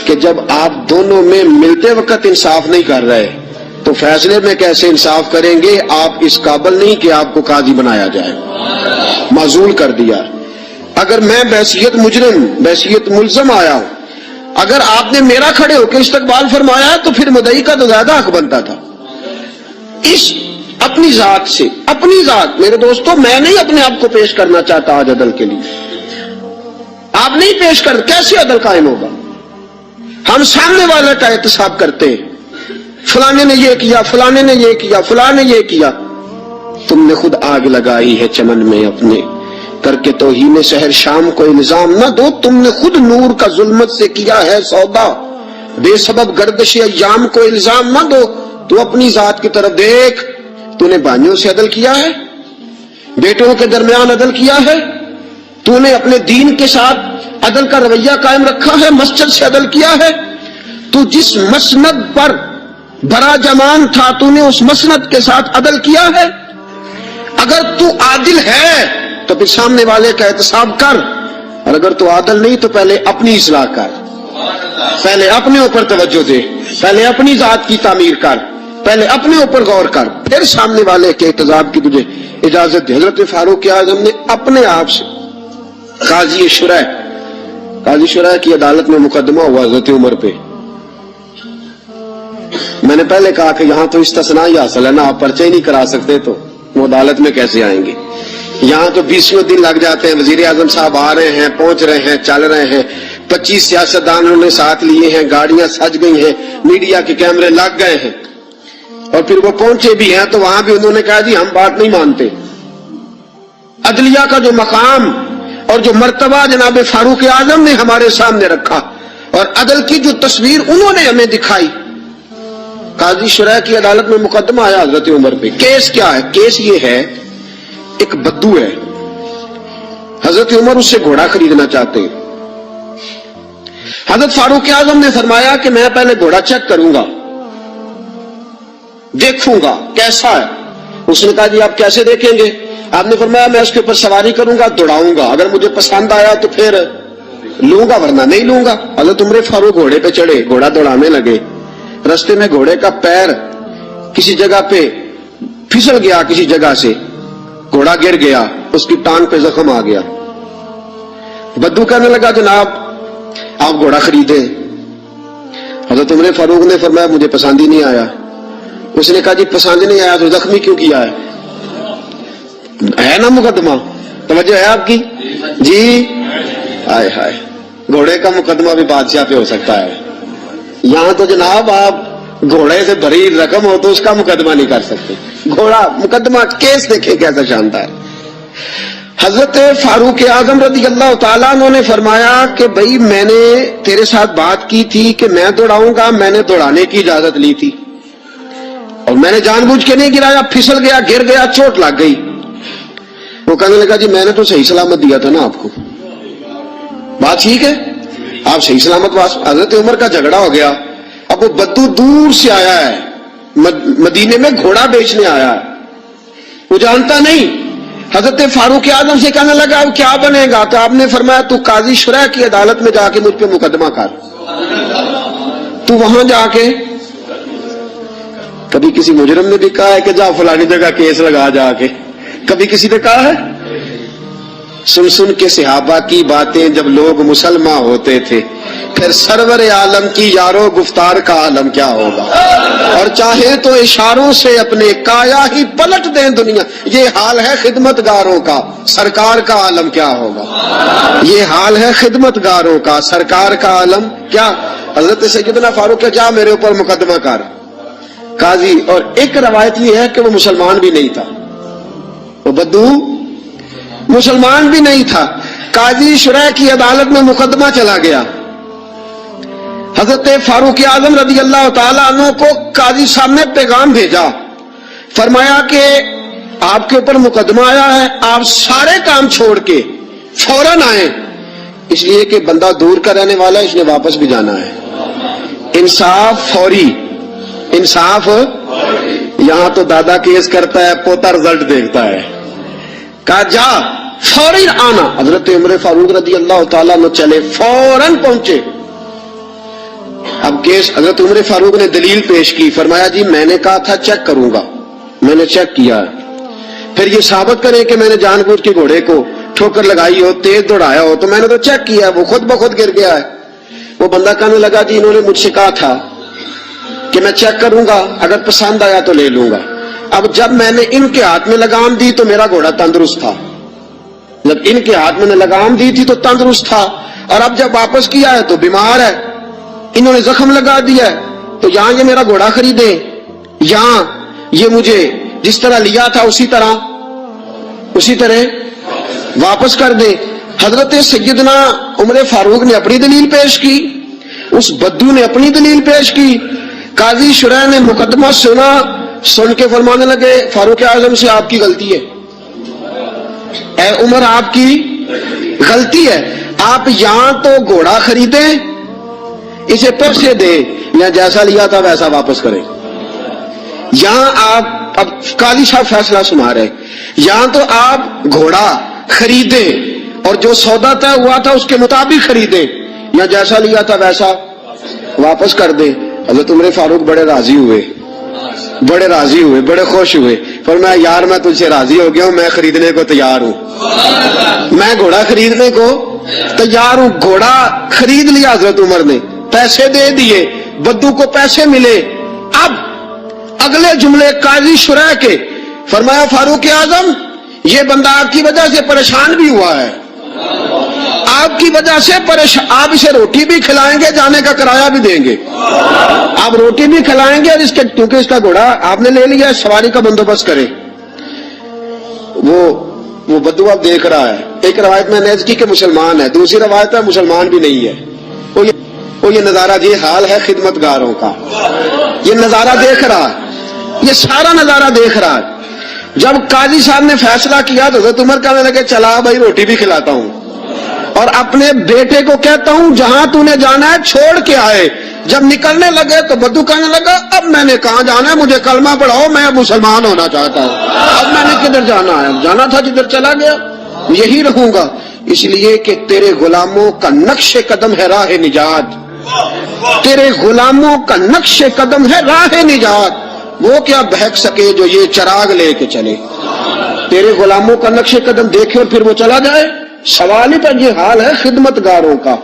کہ جب آپ دونوں میں ملتے وقت انصاف نہیں کر رہے تو فیصلے میں کیسے انصاف کریں گے؟ آپ اس قابل نہیں کہ آپ کو قاضی بنایا جائے، معزول کر دیا۔ اگر میں بحیثیت مجرم، بحیثیت ملزم آیا ہوں، اگر آپ نے میرا کھڑے ہو کے استقبال فرمایا تو پھر مدعی کا تو زیادہ حق بنتا تھا۔ اس اپنی ذات سے، اپنی ذات، میرے دوستو میں نہیں اپنے آپ کو پیش کرنا چاہتا آج عدل کے لیے، آپ نہیں پیش کر، کیسے عدل قائم ہوگا؟ ہم سامنے والے کا احتساب کرتے ہیں، فلانے نے یہ کیا، فلانے نے یہ کیا، فلانے نے یہ کیا۔ تم نے خود آگ لگائی ہے چمن میں اپنے، کر کے توہین سحر شام کو الزام نہ دو، تم نے خود نور کا ظلمت سے کیا ہے سودا، بے سبب گردش ایام کو الزام نہ دو۔ تو اپنی ذات کی طرف دیکھ، تو نے بھائیوں سے عدل کیا ہے، بیٹوں کے درمیان عدل کیا ہے، تو نے اپنے دین کے ساتھ عدل کا رویہ قائم رکھا ہے، مسجد سے عدل کیا ہے، تو جس مسند پر بڑا جمان تھا تو نے اس مسند کے ساتھ عدل کیا ہے۔ اگر تو عادل ہے تو پھر سامنے والے کا احتساب کر، اور اگر تو عادل نہیں تو پہلے اپنی اصلاح کر، پہلے اپنے اوپر توجہ دے، پہلے اپنی ذات کی تعمیر کر، پہلے اپنے اوپر غور کر، پھر سامنے والے کے احتساب کی تجھے اجازت دے۔ حضرت فاروق اعظم نے اپنے آپ سے قاضی شرح کی عدالت میں مقدمہ ہوا حضرت عمر پہ۔ میں نے پہلے کہا کہ یہاں تو استثناء ہی حاصل ہے نا، آپ پرچے ہی نہیں کرا سکتے تو وہ عدالت میں کیسے آئیں گے؟ یہاں تو 20 دن لگ جاتے ہیں، وزیر اعظم صاحب آ رہے ہیں، پہنچ رہے ہیں، چل رہے ہیں، 25 سیاستدانوں نے ساتھ لیے ہیں، گاڑیاں سج گئی ہیں، میڈیا کے کیمرے لگ گئے ہیں، اور پھر وہ پہنچے بھی ہیں تو وہاں بھی انہوں نے کہا جی ہم بات نہیں مانتے۔ عدلیہ کا جو مقام اور جو مرتبہ جناب فاروق اعظم نے ہمارے سامنے رکھا، اور عدل کی جو تصویر انہوں نے ہمیں دکھائی، قاضی شرح کی عدالت میں مقدمہ آیا حضرت عمر پہ۔ کیس کیا ہے؟ کیس یہ ہے، ایک بدو ہے، حضرت عمر اس سے گھوڑا خریدنا چاہتے ہیں۔ حضرت فاروق اعظم نے فرمایا کہ میں پہلے گھوڑا چیک کروں گا، دیکھوں گا کیسا ہے۔ اس نے کہا جی آپ کیسے دیکھیں گے؟ آپ نے فرمایا میں اس کے اوپر سواری کروں گا، دوڑاؤں گا، اگر مجھے پسند آیا تو پھر لوں گا ورنہ نہیں لوں گا۔ حضرت عمر فاروق گھوڑے پہ چڑھے، گھوڑا دوڑانے لگے، رستے میں گھوڑے کا پیر کسی جگہ پہ پھسل گیا، کسی جگہ سے گھوڑا گر گیا، اس کی ٹانگ پہ زخم آ گیا۔ بدو کہنے لگا جناب آپ گھوڑا خریدیں۔ حضرت عمر فاروق نے فرمایا مجھے پسند ہی نہیں آیا۔ اس نے کہا جی پسند نہیں آیا تو زخمی کیوں کیا ہے نا مقدمہ؟ توجہ ہے آپ کی؟ جی ہائے ہائے، گھوڑے کا مقدمہ بھی بادشاہ پہ ہو سکتا ہے، یہاں تو جناب آپ گھوڑے سے بھری رقم ہو تو اس کا مقدمہ نہیں کر سکتے۔ گھوڑا مقدمہ، کیس دیکھے کیسا شاندار۔ حضرت فاروق اعظم رضی اللہ تعالیٰ عنہ نے فرمایا کہ بھائی میں نے تیرے ساتھ بات کی تھی کہ میں دوڑاؤں گا، میں نے دوڑانے کی اجازت لی تھی، اور میں نے جان بوجھ کے نہیں گرایا، پھسل گیا، گر گیا، چوٹ لگ گئی۔ وہ کہنے لگا جی میں نے تو صحیح سلامت دیا تھا نا آپ کو، بات ٹھیک ہے، آپ صحیح سلامت واس۔ حضرت عمر کا جھگڑا ہو گیا۔ اب وہ بدو دور سے آیا ہے، مدینے میں گھوڑا بیچنے آیا ہے، وہ جانتا نہیں۔ حضرت فاروق اعظم سے کہنے لگا اب کیا بنے گا؟ تو آپ نے فرمایا تو قاضی شرح کی عدالت میں جا کے مجھ پہ مقدمہ کر، تو وہاں جا کے کبھی کسی مجرم نے بھی کہا ہے کہ جا فلانی جگہ کیس لگا جا کے؟ کبھی کسی نے کہا ہے؟ سن سن کے صحابہ کی باتیں جب لوگ مسلمان ہوتے تھے، پھر سرور عالم کی یارو گفتار کا عالم کیا ہوگا؟ اور چاہے تو اشاروں سے اپنے کایا ہی پلٹ دیں دنیا، یہ حال ہے خدمت گاروں کا، سرکار کا عالم کیا ہوگا؟ یہ حال ہے خدمت گاروں کا، سرکار کا عالم کیا؟ حضرت سیدنا فاروق کے جا میرے اوپر مقدمہ کر قاضی۔ اور ایک روایت یہ ہے کہ وہ مسلمان بھی نہیں تھا، وہ بدو مسلمان بھی نہیں تھا۔ قاضی شرح کی عدالت میں مقدمہ چلا گیا۔ حضرت فاروق اعظم رضی اللہ تعالیٰ عنہ کو قاضی صاحب نے پیغام بھیجا فرمایا کہ آپ کے اوپر مقدمہ آیا ہے، آپ سارے کام چھوڑ کے فوراً آئیں، اس لیے کہ بندہ دور کا رہنے والا ہے، اس نے واپس بھی جانا ہے۔ انصاف فوری، انصاف یہاں تو دادا کیس کرتا ہے، پوتا رزلٹ دیکھتا ہے، کہا جا فوری آنا۔ حضرت عمر فاروق رضی اللہ تعالیٰ عنہ چلے، فوراً پہنچے۔ اب کیس حضرت عمر فاروق نے دلیل پیش کی، فرمایا جی میں نے کہا تھا چیک کروں گا، میں نے چیک کیا، پھر یہ ثابت کریں کہ میں نے جان بوجھ کے گھوڑے کو ٹھوکر لگائی ہو، تیز دوڑایا ہو، تو میں نے تو چیک کیا، وہ خود بخود گر گیا ہے۔ وہ بندہ کہنے لگا جی انہوں نے مجھ سے کہا تھا کہ میں چیک کروں گا، اگر پسند آیا تو لے لوں گا۔ اب جب میں نے ان کے ہاتھ میں لگام دی تو میرا گھوڑا تندرست تھا، جب ان کے ہاتھ میں نے لگام دی تھی تو تندرست تھا، اور اب جب واپس کیا ہے تو بیمار ہے، انہوں نے زخم لگا دیا ہے، تو یہاں یہ میرا گھوڑا خریدے، یہاں یہ مجھے جس طرح لیا تھا اسی طرح واپس کر دے۔ حضرت سیدنا عمر فاروق نے اپنی دلیل پیش کی، اس بدو نے اپنی دلیل پیش کی، قاضی شرح نے مقدمہ سنا، سن کے فرمانے لگے فاروق اعظم سے آپ کی غلطی ہے، اے عمر آپ کی غلطی ہے، آپ یہاں تو گھوڑا خریدیں، اسے پیسے دے، یا جیسا لیا تھا ویسا واپس کریں۔ یہاں آپ اب قاضی صاحب فیصلہ سنا رہے، یہاں تو آپ گھوڑا خریدیں اور جو سودا طے ہوا تھا اس کے مطابق خریدیں، یا جیسا لیا تھا ویسا واپس کر دیں۔ حضرت عمر فاروق بڑے راضی ہوئے، بڑے خوش ہوئے، فرمایا یار میں تجھ سے راضی ہو گیا ہوں، میں خریدنے کو تیار ہوں، میں گھوڑا خریدنے کو تیار ہوں۔ گھوڑا خرید لیا حضرت عمر نے، پیسے دے دیے، بدو کو پیسے ملے۔ اب اگلے جملے قاضی شرح کے، فرمایا فاروق اعظم یہ بندہ آپ کی وجہ سے پریشان بھی ہوا ہے، آپ کی وجہ سے پریشان، آپ اسے روٹی بھی کھلائیں گے، جانے کا کرایہ بھی دیں گے، آپ روٹی بھی کھلائیں گے، اور اس کے کیونکہ اس کا گھوڑا آپ نے لے لیا، سواری کا بندوبست کریں۔ وہ بدو اب دیکھ رہا ہے، ایک روایت میں نے کی کہ مسلمان ہے، دوسری روایت ہے مسلمان بھی نہیں ہے، وہ یہ نظارہ، یہ حال ہے خدمت گاروں کا، یہ نظارہ دیکھ رہا ہے، یہ سارا نظارہ دیکھ رہا ہے۔ جب قاضی صاحب نے فیصلہ کیا تو حضرت عمر کہنے لگے چلا بھائی روٹی بھی کھلاتا ہوں، اور اپنے بیٹے کو کہتا ہوں جہاں تو نے جانا ہے چھوڑ کے آئے۔ جب نکلنے لگے تو بدو کہنے لگا اب میں نے کہاں جانا ہے، مجھے کلمہ پڑھاؤ، میں مسلمان ہونا چاہتا ہوں، اب میں نے کدھر جانا ہے، جانا تھا جدھر چلا گیا، یہی رہوں گا، اس لیے کہ تیرے غلاموں کا نقش قدم ہے راہ نجات، تیرے غلاموں کا نقش قدم ہے راہ نجات، وہ کیا بہک سکے جو یہ چراغ لے کے چلے، تیرے غلاموں کا نقش قدم دیکھے اور پھر وہ چلا جائے۔ سوال ہی پر یہ حال ہے خدمت گاروں کا،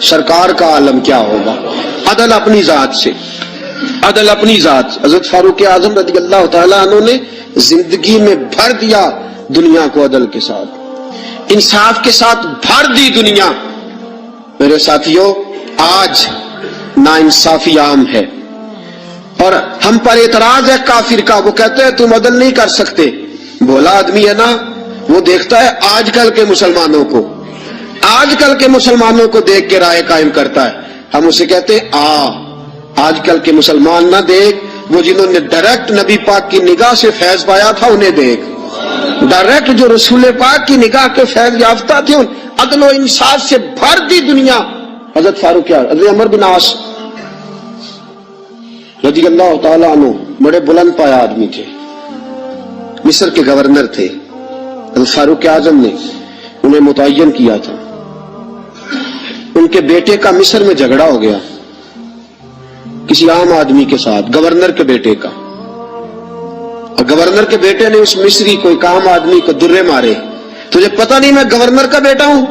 سرکار کا عالم کیا ہوگا؟ عدل اپنی ذات سے، عدل اپنی ذات۔ حضرت فاروق اعظم رضی اللہ تعالیٰ عنہ نے زندگی میں بھر دیا دنیا کو عدل کے ساتھ، انصاف کے ساتھ بھر دی دنیا۔ میرے ساتھیوں آج ناانصافی عام ہے، اور ہم پر اعتراض ہے کافر کا، وہ کہتے ہیں تم عدل نہیں کر سکتے، بھولا آدمی ہے نا، وہ دیکھتا ہے آج کل کے مسلمانوں کو، آج کل کے مسلمانوں کو دیکھ کے رائے قائم کرتا ہے۔ ہم اسے کہتے ہیں آج کل کے مسلمان نہ دیکھ، وہ جنہوں نے ڈائریکٹ نبی پاک کی نگاہ سے فیض پایا تھا انہیں دیکھ، ڈائریکٹ جو رسول پاک کی نگاہ کے فیض یافتہ تھے، عدل و انصاف سے بھر دی دنیا۔ حضرت فاروق حضرت عمر بن عاص رضی اللہ تعالیٰ عنہ بڑے بلند پایا آدمی تھے، مصر کے گورنر تھے، حضرت فاروق اعظم نے انہیں متعین کیا تھا۔ ان کے بیٹے کا مصر میں جھگڑا ہو گیا کسی عام آدمی کے ساتھ، گورنر کے بیٹے کا، اور گورنر کے بیٹے نے اس مصری کو ایک عام آدمی کو درے مارے، تجھے پتہ نہیں میں گورنر کا بیٹا ہوں؟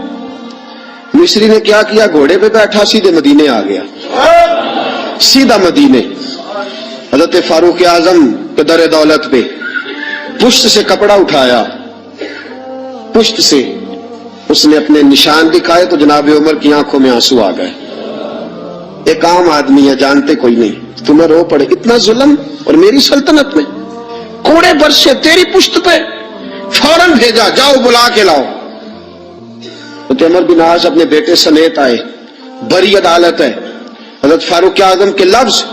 مصری نے کیا کیا، گھوڑے پہ بیٹھا سیدھے مدینے آ گیا، سیدھا مدینے۔ حضرت فاروق اعظم کے در دولت پہ پشت سے کپڑا اٹھایا، پشت سے اس نے اپنے نشان دکھائے تو جناب عمر کی آنکھوں میں آنسو آ گئے۔ ایک عام آدمی ہے، جانتے کوئی نہیں، تمہیں رو پڑے، اتنا ظلم، اور میری سلطنت میں کوڑے برسے تیری پشت پہ، فوراً بھیجا جاؤ بلا کے لاؤ۔ حضرت عمر بن عاص اپنے بیٹے سمیت آئے، بڑی عدالت ہے، حضرت فاروق اعظم کے لفظ،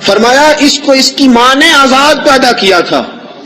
فرمایا اس کو اس کی ماں نے آزاد پیدا کیا تھا،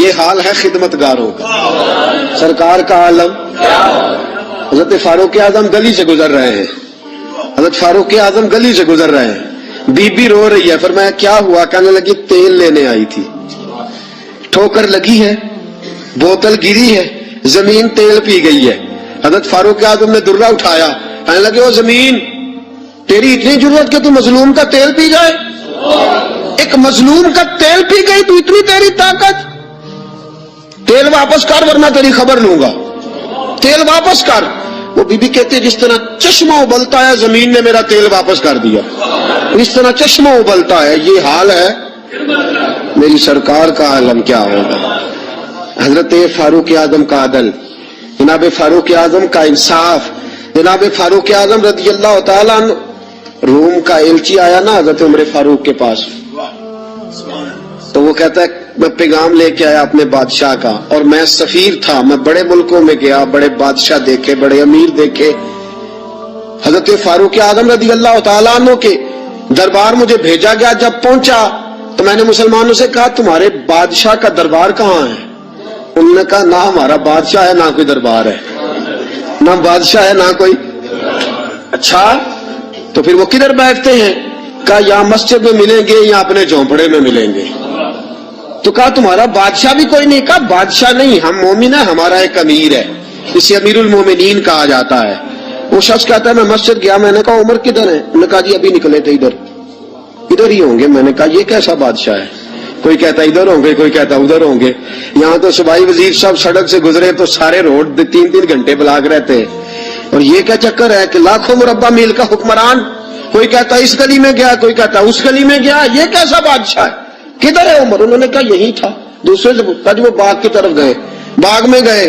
یہ حال ہے خدمتگاروں کا. سرکار کا عالم. حضرت فاروق اعظم گلی سے گزر رہے ہیں. حضرت فاروق اعظم گلی سے گزر رہے ہیں. بی بی رو رہی ہے. فرمایا کیا ہوا؟ کہنے لگی تیل لینے آئی تھی, ٹھوکر لگی ہے, بوتل گری ہے, زمین تیل پی گئی ہے. حضرت فاروق اعظم نے درہ اٹھایا, کہنے لگے او زمین, تیری اتنی ضرورت کہ تو مظلوم کا تیل پی جائے؟ ایک مظلوم کا تیل پی گئی تو اتنی تیری طاقت؟ تیل واپس کر ورنہ تیری خبر لوں گا. تیل واپس کر. وہ بی بی کہتے جس طرح چشمہ ابلتا ہے زمین نے میرا تیل واپس کر دیا, اس طرح چشمہ ابلتا ہے. یہ حال ہے میری سرکار کا عالم کیا ہوگا. حضرت فاروق اعظم کا عدل, جناب فاروق اعظم کا انصاف. جناب فاروق اعظم رضی اللہ تعالیٰ عنہ, روم کا ایلچی آیا نا حضرت عمر فاروق کے پاس, تو وہ کہتا ہے میں پیغام لے کے آیا اپنے بادشاہ کا, اور میں سفیر تھا, میں بڑے ملکوں میں گیا, بڑے بادشاہ دیکھے, بڑے امیر دیکھے. حضرت فاروق اعظم رضی اللہ تعالیٰ عنہ کے دربار مجھے بھیجا گیا. جب پہنچا تو میں نے مسلمانوں سے کہا تمہارے بادشاہ کا دربار کہاں ہے؟ انہوں نے کہا نہ ہمارا بادشاہ ہے نہ کوئی دربار ہے, نہ بادشاہ ہے نہ کوئی. اچھا تو پھر وہ کدھر بیٹھتے ہیں؟ کہا یا مسجد میں ملیں گے یا اپنے جھونپڑے میں ملیں گے. تو کہا تمہارا بادشاہ بھی کوئی نہیں؟ کہا بادشاہ نہیں, ہم مومن ہیں, ہمارا ایک امیر ہے, اسے امیر المومنین کہا جاتا ہے. وہ شخص کہتا ہے میں مسجد گیا, میں نے کہا عمر کدھر ہے؟ انہوں نے کہا جی ابھی نکلے تھے ادھر ہی ہوں گے. میں نے کہا یہ کیسا بادشاہ ہے؟ کوئی کہتا ادھر ہوں گے, کوئی کہتا ادھر ہوں گے. یہاں تو صوبائی وزیر صاحب سڑک سے گزرے تو سارے روڈ 3 گھنٹے بلاک رہتے, اور یہ کیا چکر ہے کہ لاکھوں مربع میل کا حکمران, کوئی کہتا اس گلی میں گیا, کوئی کہتا اس گلی میں گیا, یہ کیسا بادشاہ ہے؟ کدھر ہے عمر؟ انہوں نے کہا یہی تھا. دوسرے سے پوچھا وہ باغ کی طرف گئے, باغ میں گئے.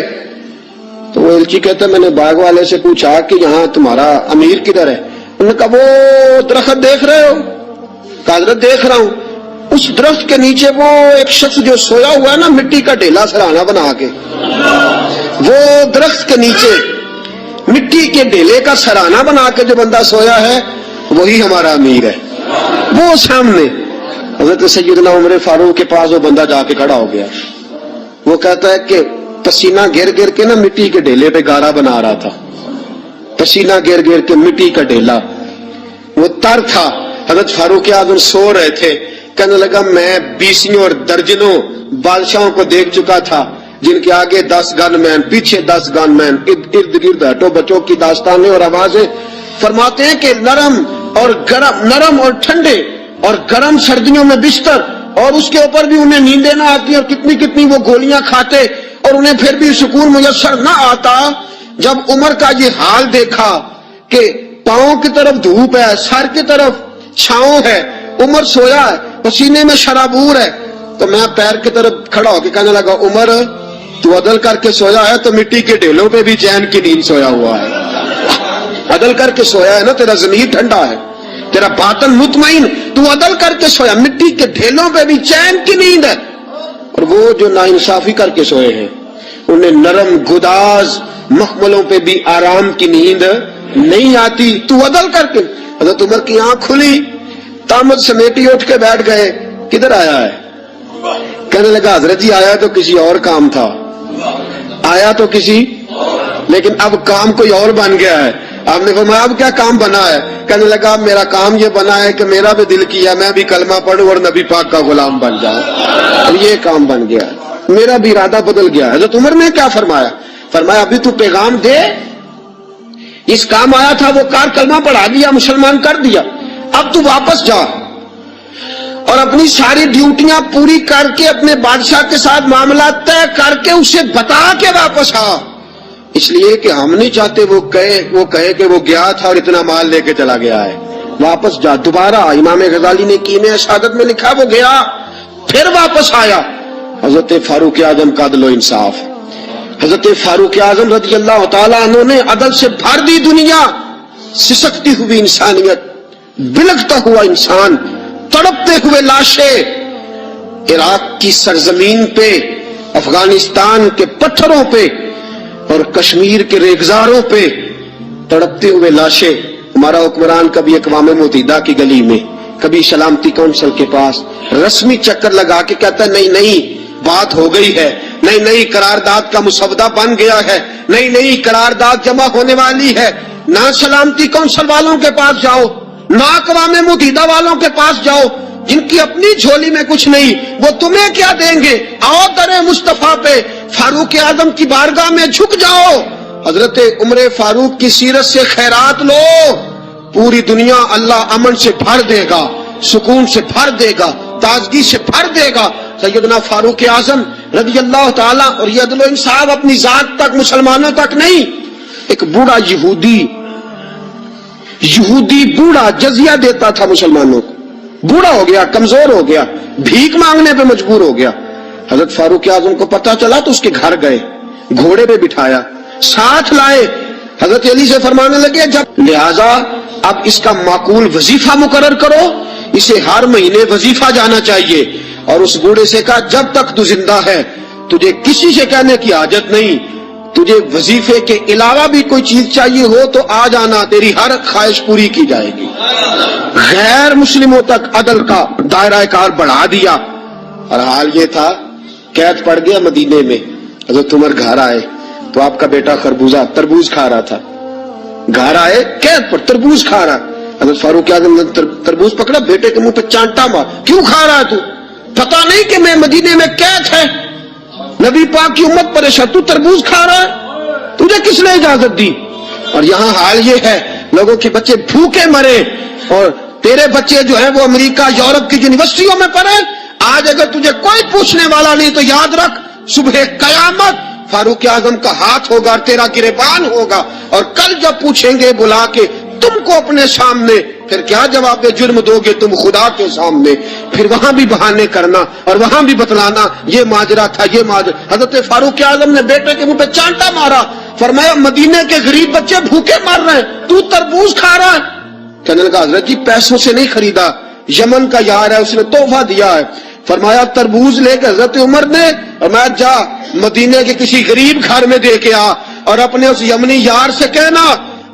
تو وہ ایلچی کہتا میں نے باغ والے سے پوچھا کہ یہاں تمہارا امیر کدھر ہے؟ انہوں نے کہا وہ درخت دیکھ رہے ہو؟ کہا حضرت دیکھ رہا ہوں. اس درخت کے نیچے وہ ایک شخص جو سویا ہوا ہے نا, مٹی کا ڈھیلا سرہانا بنا کے, وہ درخت کے نیچے مٹی کے ڈھیلے کا سرہانا بنا کے جو بندہ سویا ہے وہی ہمارا امیر ہے. وہ سامنے حضرت سیدنا عمر فاروق کے پاس وہ بندہ جا کے کھڑا ہو گیا. وہ کہتا ہے کہ پسینہ گر گر کے نا مٹی کے ڈھیلے پہ گارا بنا رہا تھا, پسینہ گر گر کے مٹی کا ڈھیلا, وہ تر تھا. حضرت فاروق اعظم سو رہے تھے. کہنے لگا میں 20 اور درجنوں بادشاہوں کو دیکھ چکا تھا جن کے آگے 10 گن مین, پیچھے 10 گن مین, ارد گرد ہٹو بچوں کی داستانیں اور آوازیں. فرماتے ہیں کہ نرم اور گرم, نرم اور ٹھنڈے اور گرم سردیوں میں بستر, اور اس کے اوپر بھی انہیں نیندیں نہ آتی, اور کتنی کتنی وہ گولیاں کھاتے اور انہیں پھر بھی سکون میسر نہ آتا. جب عمر کا یہ حال دیکھا کہ پاؤں کی طرف دھوپ ہے, سر کی طرف چھاؤں ہے, عمر سویا ہے, پسینے میں شرابور ہے, تو میں پیر کی طرف کھڑا ہو کے کہنے لگا عمر تو عدل کر کے سویا ہے تو مٹی کے ڈھیلوں پہ بھی چین کی نیند سویا ہوا ہے. عدل کر کے سویا ہے نا, تیرا ضمیر ٹھنڈا ہے, تیرا باطن مطمئن, تو عدل کر کے سویا, مٹی کے ڈھیلوں پہ بھی چین کی نیند ہے. اور وہ جو ناانصافی کر کے سوئے ہیں انہیں نرم گداز مخملوں پہ بھی آرام کی نیند نہیں آتی. تو عدل کر کے. حضرت عمر کی آنکھ کھلی, تامت سمیٹی اٹھ کے بیٹھ گئے. کدھر آیا ہے؟ کہنے لگا حضرت جی آیا تو کسی اور کام تھا, آیا تو کسی, لیکن اب کام کوئی اور بن گیا ہے. آپ نے فرمایا اب کیا کام بنا ہے؟ کہنے لگا میرا کام یہ بنا ہے کہ میرا بھی دل کیا میں بھی کلمہ پڑھوں اور نبی پاک کا غلام بن جاؤں. اب یہ کام بن گیا, میرا بھی ارادہ بدل گیا. حضرت عمر نے کیا فرمایا؟ فرمایا ابھی تو پیغام دے, اس کام آیا تھا وہ کار کلمہ پڑھا دیا, مسلمان کر دیا, اب تو واپس جا اور اپنی ساری ڈیوٹیاں پوری کر کے اپنے بادشاہ کے ساتھ معاملات طے کر کے اسے بتا کے واپس آ. اس لیے کہ ہم نہیں چاہتے وہ کہے کہ وہ گیا تھا اور اتنا مال لے کے چلا گیا ہے. واپس جا دوبارہ. امام غزالی نے کیمیا شہادت میں لکھا وہ گیا پھر واپس آیا. حضرت فاروق اعظم کا عدل و انصاف. حضرت فاروق اعظم رضی اللہ تعالیٰ عنہ نے عدل سے بھر دی دنیا. سسکتی ہوئی انسانیت, بلکتا ہوا انسان, تڑپتے ہوئے لاشیں عراق کی سرزمین پہ, افغانستان کے پتھروں پہ اور کشمیر کے ریگزاروں پہ تڑپتے ہوئے لاشیں. ہمارا حکمران کبھی اقوام متحدہ کی گلی میں, کبھی سلامتی کونسل کے پاس رسمی چکر لگا کے کہتا ہے نہیں بات ہو گئی ہے, نئی قرارداد کا مسودہ بن گیا ہے, نئی قرارداد جمع ہونے والی ہے. نہ سلامتی کونسل والوں کے پاس جاؤ, نہ اقوام متحدہ والوں کے پاس جاؤ, جن کی اپنی جھولی میں کچھ نہیں, وہ تمہیں کیا دیں گے. آؤ در مصطفیٰ پہ فاروق اعظم کی بارگاہ میں جھک جاؤ, حضرت عمر فاروق کی سیرت سے خیرات لو. پوری دنیا اللہ امن سے بھر دے گا, سکون سے بھر دے گا, تازگی سے بھر دے گا. سیدنا فاروق اعظم رضی اللہ تعالیٰ, اور یہ عدل و انصاف اپنی ذات تک, مسلمانوں تک نہیں. ایک بوڑھا یہودی بوڑھا جزیہ دیتا تھا مسلمانوں کو, بوڑھا ہو گیا, کمزور ہو گیا, بھیک مانگنے پہ مجبور ہو گیا. حضرت فاروق اعظم کو پتا چلا تو اس کے گھر گئے, گھوڑے پہ بٹھایا, ساتھ لائے. حضرت علی سے فرمانے لگے جب لہذا اب اس کا معقول وظیفہ مقرر کرو, اسے ہر مہینے وظیفہ جانا چاہیے. اور اس بوڑھے سے کہا جب تک تو زندہ ہے تجھے کسی سے کہنے کی حاجت نہیں, تجھے وظیفے کے علاوہ بھی کوئی چیز چاہیے ہو تو آ جانا, تیری ہر خواہش پوری کی جائے گی. غیر مسلموں تک عدل کا دائرہ کار بڑھا دیا. اور حال یہ تھا قید پڑ گیا مدینے میں. حضرت عمر گھر آئے تو آپ کا بیٹا خربوزہ تربوز کھا رہا تھا. گھر آئے قید پر تربوز کھا رہا. حضرت فاروق اعظم نے تربوز پکڑا, بیٹے کے منہ پہ چانٹا مار, کیوں کھا رہا ہے تو, پتا نہیں کہ میں مدینے میں قید ہے, نبی پاک کی امت پریشان, تو تربوز کھا رہا ہے, تجھے کس نے اجازت دی. اور یہاں حال یہ ہے لوگوں کے بچے بھوکے مرے, اور تیرے بچے جو ہیں وہ امریکہ یورپ کی یونیورسٹیوں میں پڑھے. آج اگر تجھے کوئی پوچھنے والا نہیں تو یاد رکھ صبح قیامت فاروق اعظم کا ہاتھ ہوگا اور تیرا گریبان ہوگا. اور کل جب پوچھیں گے بلا کے تم کو اپنے سامنے, پھر کیا جواب جرم دو گے تم خدا کے سامنے. پھر وہاں بھی بہانے کرنا اور وہاں بھی بتلانا یہ ماجرا تھا, یہ ماجرا. حضرت فاروق اعظم نے بیٹے کے منہ پہ چانٹا مارا, فرمایا مدینے کے غریب بچے بھوکے مر رہے ہیں, تو تربوز کھا رہا ہے. کہنے لگا حضرت جی پیسوں سے نہیں خریدا, یمن کا یار ہے اس نے تحفہ دیا ہے. فرمایا تربوز لے کے حضرت عمر نے فرمایا جا مدینے کے کسی غریب گھر میں دے کے آ, اور اپنے اس یمنی یار سے کہنا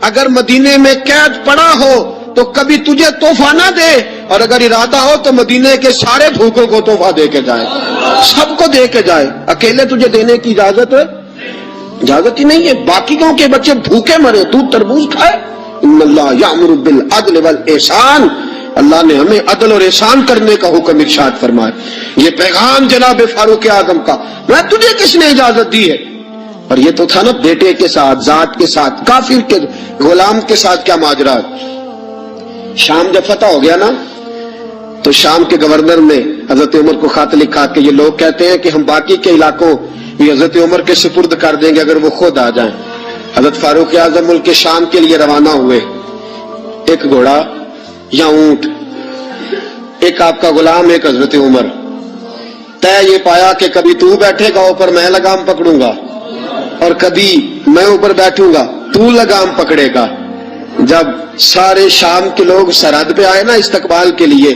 اگر مدینے میں قید پڑا ہو تو کبھی تجھے تحفہ نہ دے, اور اگر ارادہ ہو تو مدینے کے سارے بھوکوں کو تحفہ دے کے جائے, سب کو دے کے جائے, اکیلے تجھے دینے کی اجازت ہی نہیں ہے. باقیوں کے بچے بھوکے مرے, تو تربوز کھائے. ان اللہ یامر بالعدل والاحسان, اللہ نے ہمیں عدل اور احسان کرنے کا حکم ارشاد فرمایا. یہ پیغام جناب فاروق اعظم کا, میں تجھے کس نے اجازت دی ہے. اور یہ تو تھا نا بیٹے کے ساتھ, ذات کے ساتھ, کافر کے غلام کے ساتھ کیا ماجرا. شام جب فتح ہو گیا نا تو شام کے گورنر نے حضرت عمر کو خط لکھا کہ یہ لوگ کہتے ہیں کہ ہم باقی کے علاقوں بھی حضرت عمر کے سپرد کر دیں گے اگر وہ خود آ جائیں. حضرت فاروق اعظم ملک کے شام کے لیے روانہ ہوئے. ایک گھوڑا یا اونٹ, ایک آپ کا غلام, ایک حضرت عمر. طے یہ پایا کہ کبھی تو بیٹھے گا اوپر میں لگام پکڑوں گا, اور کبھی میں اوپر بیٹھوں گا تو لگام پکڑے گا. جب سارے شام کے لوگ سرحد پہ آئے نا استقبال کے لیے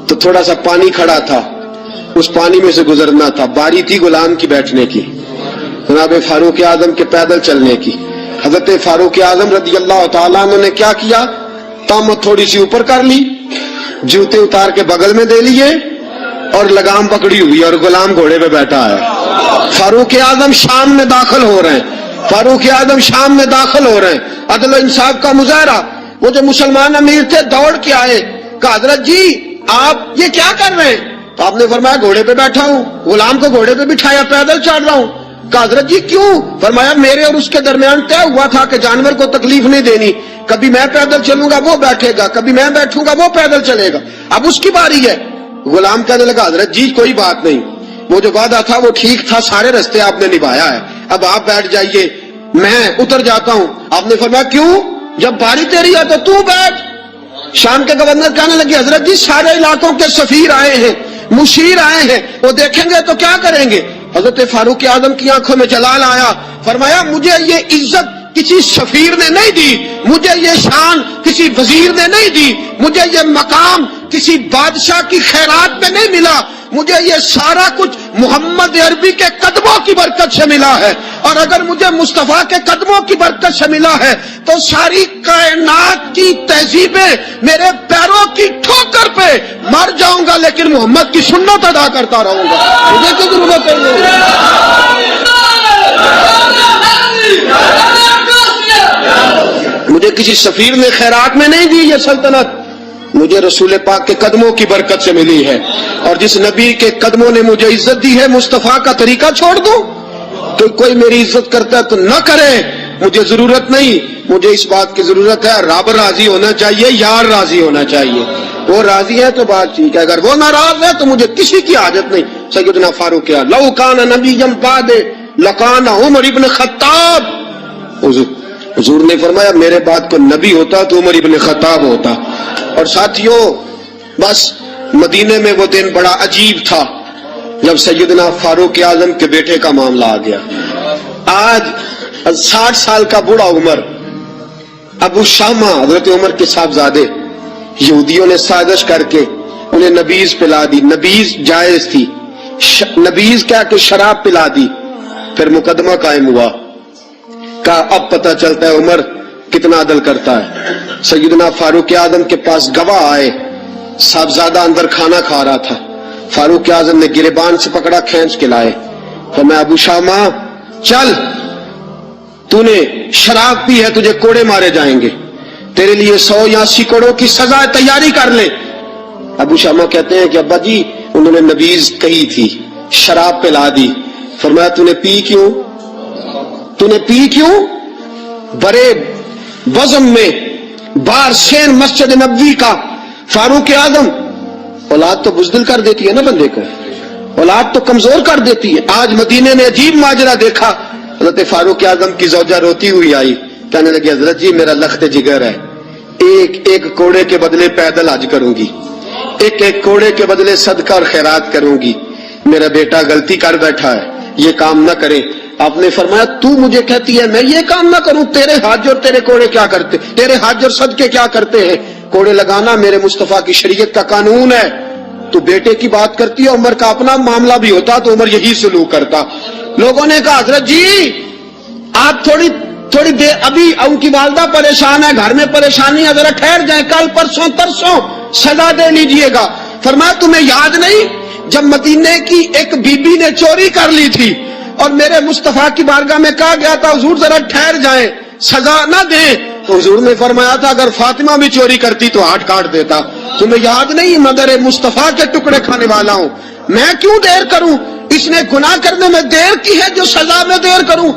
تو تھوڑا سا پانی کھڑا تھا, اس پانی میں سے گزرنا تھا. باری تھی غلام کی بیٹھنے کی, جناب فاروق اعظم کے پیدل چلنے کی. حضرت فاروق اعظم رضی اللہ تعالیٰ عنہ نے کیا کیا, تامت تھوڑی سی اوپر کر لی, جوتے اتار کے بغل میں دے لیے, اور لگام پکڑی ہوئی اور غلام گھوڑے پہ بیٹھا ہے. فاروق اعظم شام میں داخل ہو رہے ہیں, فاروق اعظم شام میں داخل ہو رہے ہیں. عدل و انصاف کا مظاہرہ. وہ جو مسلمان امیر تھے دوڑ کے آئے, کہا حضرت جی آپ یہ کیا کر رہے ہیں. تو آپ نے فرمایا گھوڑے پہ بیٹھا ہوں, غلام کو گھوڑے پہ بٹھایا, پیدل چل رہا ہوں. کہا حضرت جی کیوں. فرمایا میرے اور اس کے درمیان طے ہوا تھا کہ جانور کو تکلیف نہیں دینی, کبھی میں پیدل چلوں گا وہ بیٹھے گا, کبھی میں بیٹھوں گا وہ پیدل چلے گا, اب اس کی باری ہے. غلام کہنے لگا حضرت جی کوئی بات نہیں, وہ جو وعدہ تھا وہ ٹھیک تھا, سارے رستے آپ نے نبھایا ہے, اب آپ بیٹھ جائیے, میں اتر جاتا ہوں. آپ نے فرمایا کیوں, جب باری تیری ہے تو بیٹھ. شام کے گورنر کہنے لگے حضرت جی سارے علاقوں کے سفیر آئے ہیں, مشیر آئے ہیں, وہ دیکھیں گے تو کیا کریں گے. حضرت فاروق اعظم کی آنکھوں میں جلال آیا, فرمایا مجھے یہ عزت کسی سفیر نے نہیں دی, مجھے یہ شان کسی وزیر نے نہیں دی, مجھے یہ مقام کسی بادشاہ کی خیرات میں نہیں ملا, مجھے یہ سارا کچھ محمد عربی کے قدموں کی برکت سے ملا ہے، اور اگر مجھے مصطفیٰ کے قدموں کی برکت سے ملا ہے تو ساری کائنات کی تہذیبیں میرے پیروں کی ٹھوکر پہ مر جاؤں گا لیکن محمد کی سنت ادا کرتا رہوں گا. مجھے کیا ضرورت ہے؟ مجھے کسی سفیر نے خیرات میں نہیں دی یہ سلطنت، مجھے رسول پاک کے قدموں کی برکت سے ملی ہے، اور جس نبی کے قدموں نے مجھے عزت دی ہے مصطفیٰ کا طریقہ چھوڑ دوں؟ تو کوئی میری عزت کرتا ہے تو نہ کرے، مجھے ضرورت نہیں. مجھے اس بات کی ضرورت ہے رب راضی ہونا چاہیے، یار راضی ہونا چاہیے. وہ راضی ہے تو بات ٹھیک ہے، اگر وہ ناراض ہے تو مجھے کسی کی حاجت نہیں. سیدنا فاروق کیا لو کان نبی بعد لکان عمر ابن خطاب، حضور نے فرمایا میرے بعد کو نبی ہوتا تو عمر ابن خطاب ہوتا. اور ساتھیوں بس مدینے میں وہ دن بڑا عجیب تھا جب سیدنا فاروق اعظم کے بیٹے کا معاملہ آ گیا. آج 60 سال کا بوڑھا عمر، ابو شامہ حضرت عمر کے صاحبزادے، یہودیوں نے سازش کر کے انہیں نبیذ پلا دی. نبیذ جائز تھی، نبیذ کیا کہ شراب پلا دی. پھر مقدمہ قائم ہوا، کہا اب پتہ چلتا ہے عمر کتنا عدل کرتا ہے. سیدنا فاروق اعظم کے پاس گواہ آئے، صاحبزادہ اندر کھانا کھا رہا تھا، فاروق اعظم نے گریبان سے پکڑا کھینچ کے لائے. فرمایا ابو شامہ چل، تو نے شراب پی ہے، تجھے کوڑے مارے جائیں گے، تیرے لیے 100 یا 80 کوڑوں کی سزا تیاری کر لے. ابو شامہ کہتے ہیں کہ ابا جی انہوں نے نبیذ کہی تھی، شراب پلا دی. فرمایا تو نے پی کیوں؟ تو نے پی کیوں؟ بڑے وزم میں بار سین مسجد نبوی کا فاروق اعظم، اولاد تو بزدل کر دیتی ہے نا بندے کو، اولاد تو کمزور کر دیتی ہے. آج مدینے میں عجیب ماجرا دیکھا، حضرت فاروق اعظم کی زوجہ روتی ہوئی آئی، کہنے لگی حضرت جی میرا لخت جگر ہے، ایک کوڑے کے بدلے پیدل حج کروں گی، ایک کوڑے کے بدلے صدقہ اور خیرات کروں گی، میرا بیٹا غلطی کر بیٹھا ہے، یہ کام نہ کرے. آپ نے فرمایا تو مجھے کہتی ہے میں یہ کام نہ کروں؟ تیرے حج اور تیرے کوڑے کیا کرتے، تیرے حج اور صدقے کیا کرتے ہیں؟ کوڑے لگانا میرے مصطفیٰ کی شریعت کا قانون ہے. تو بیٹے کی بات کرتی ہے، عمر کا اپنا معاملہ بھی ہوتا تو عمر یہی سلوک کرتا. لوگوں نے کہا حضرت جی آپ تھوڑی دیر، ابھی ان کی والدہ پریشان ہے، گھر میں پریشانی ہے، ذرا ٹھہر جائیں، کل پرسوں ترسوں سزا دے لیجئے گا. فرمایا تمہیں یاد نہیں جب مدینے کی ایک بی بی نے چوری کر لی تھی اور میرے مصطفیٰ کی بارگاہ میں کہا گیا تھا حضور ذرا ٹھہر جائیں، سزا نہ دیں، تو حضور نے فرمایا تھا اگر فاطمہ بھی چوری کرتی تو ہاتھ کاٹ دیتا. تمہیں یاد نہیں مگر مصطفیٰ کے ٹکڑے کھانے والا ہوں، میں کیوں دیر کروں؟ اس نے گناہ کرنے میں دیر کی ہے جو سزا میں دیر کروں.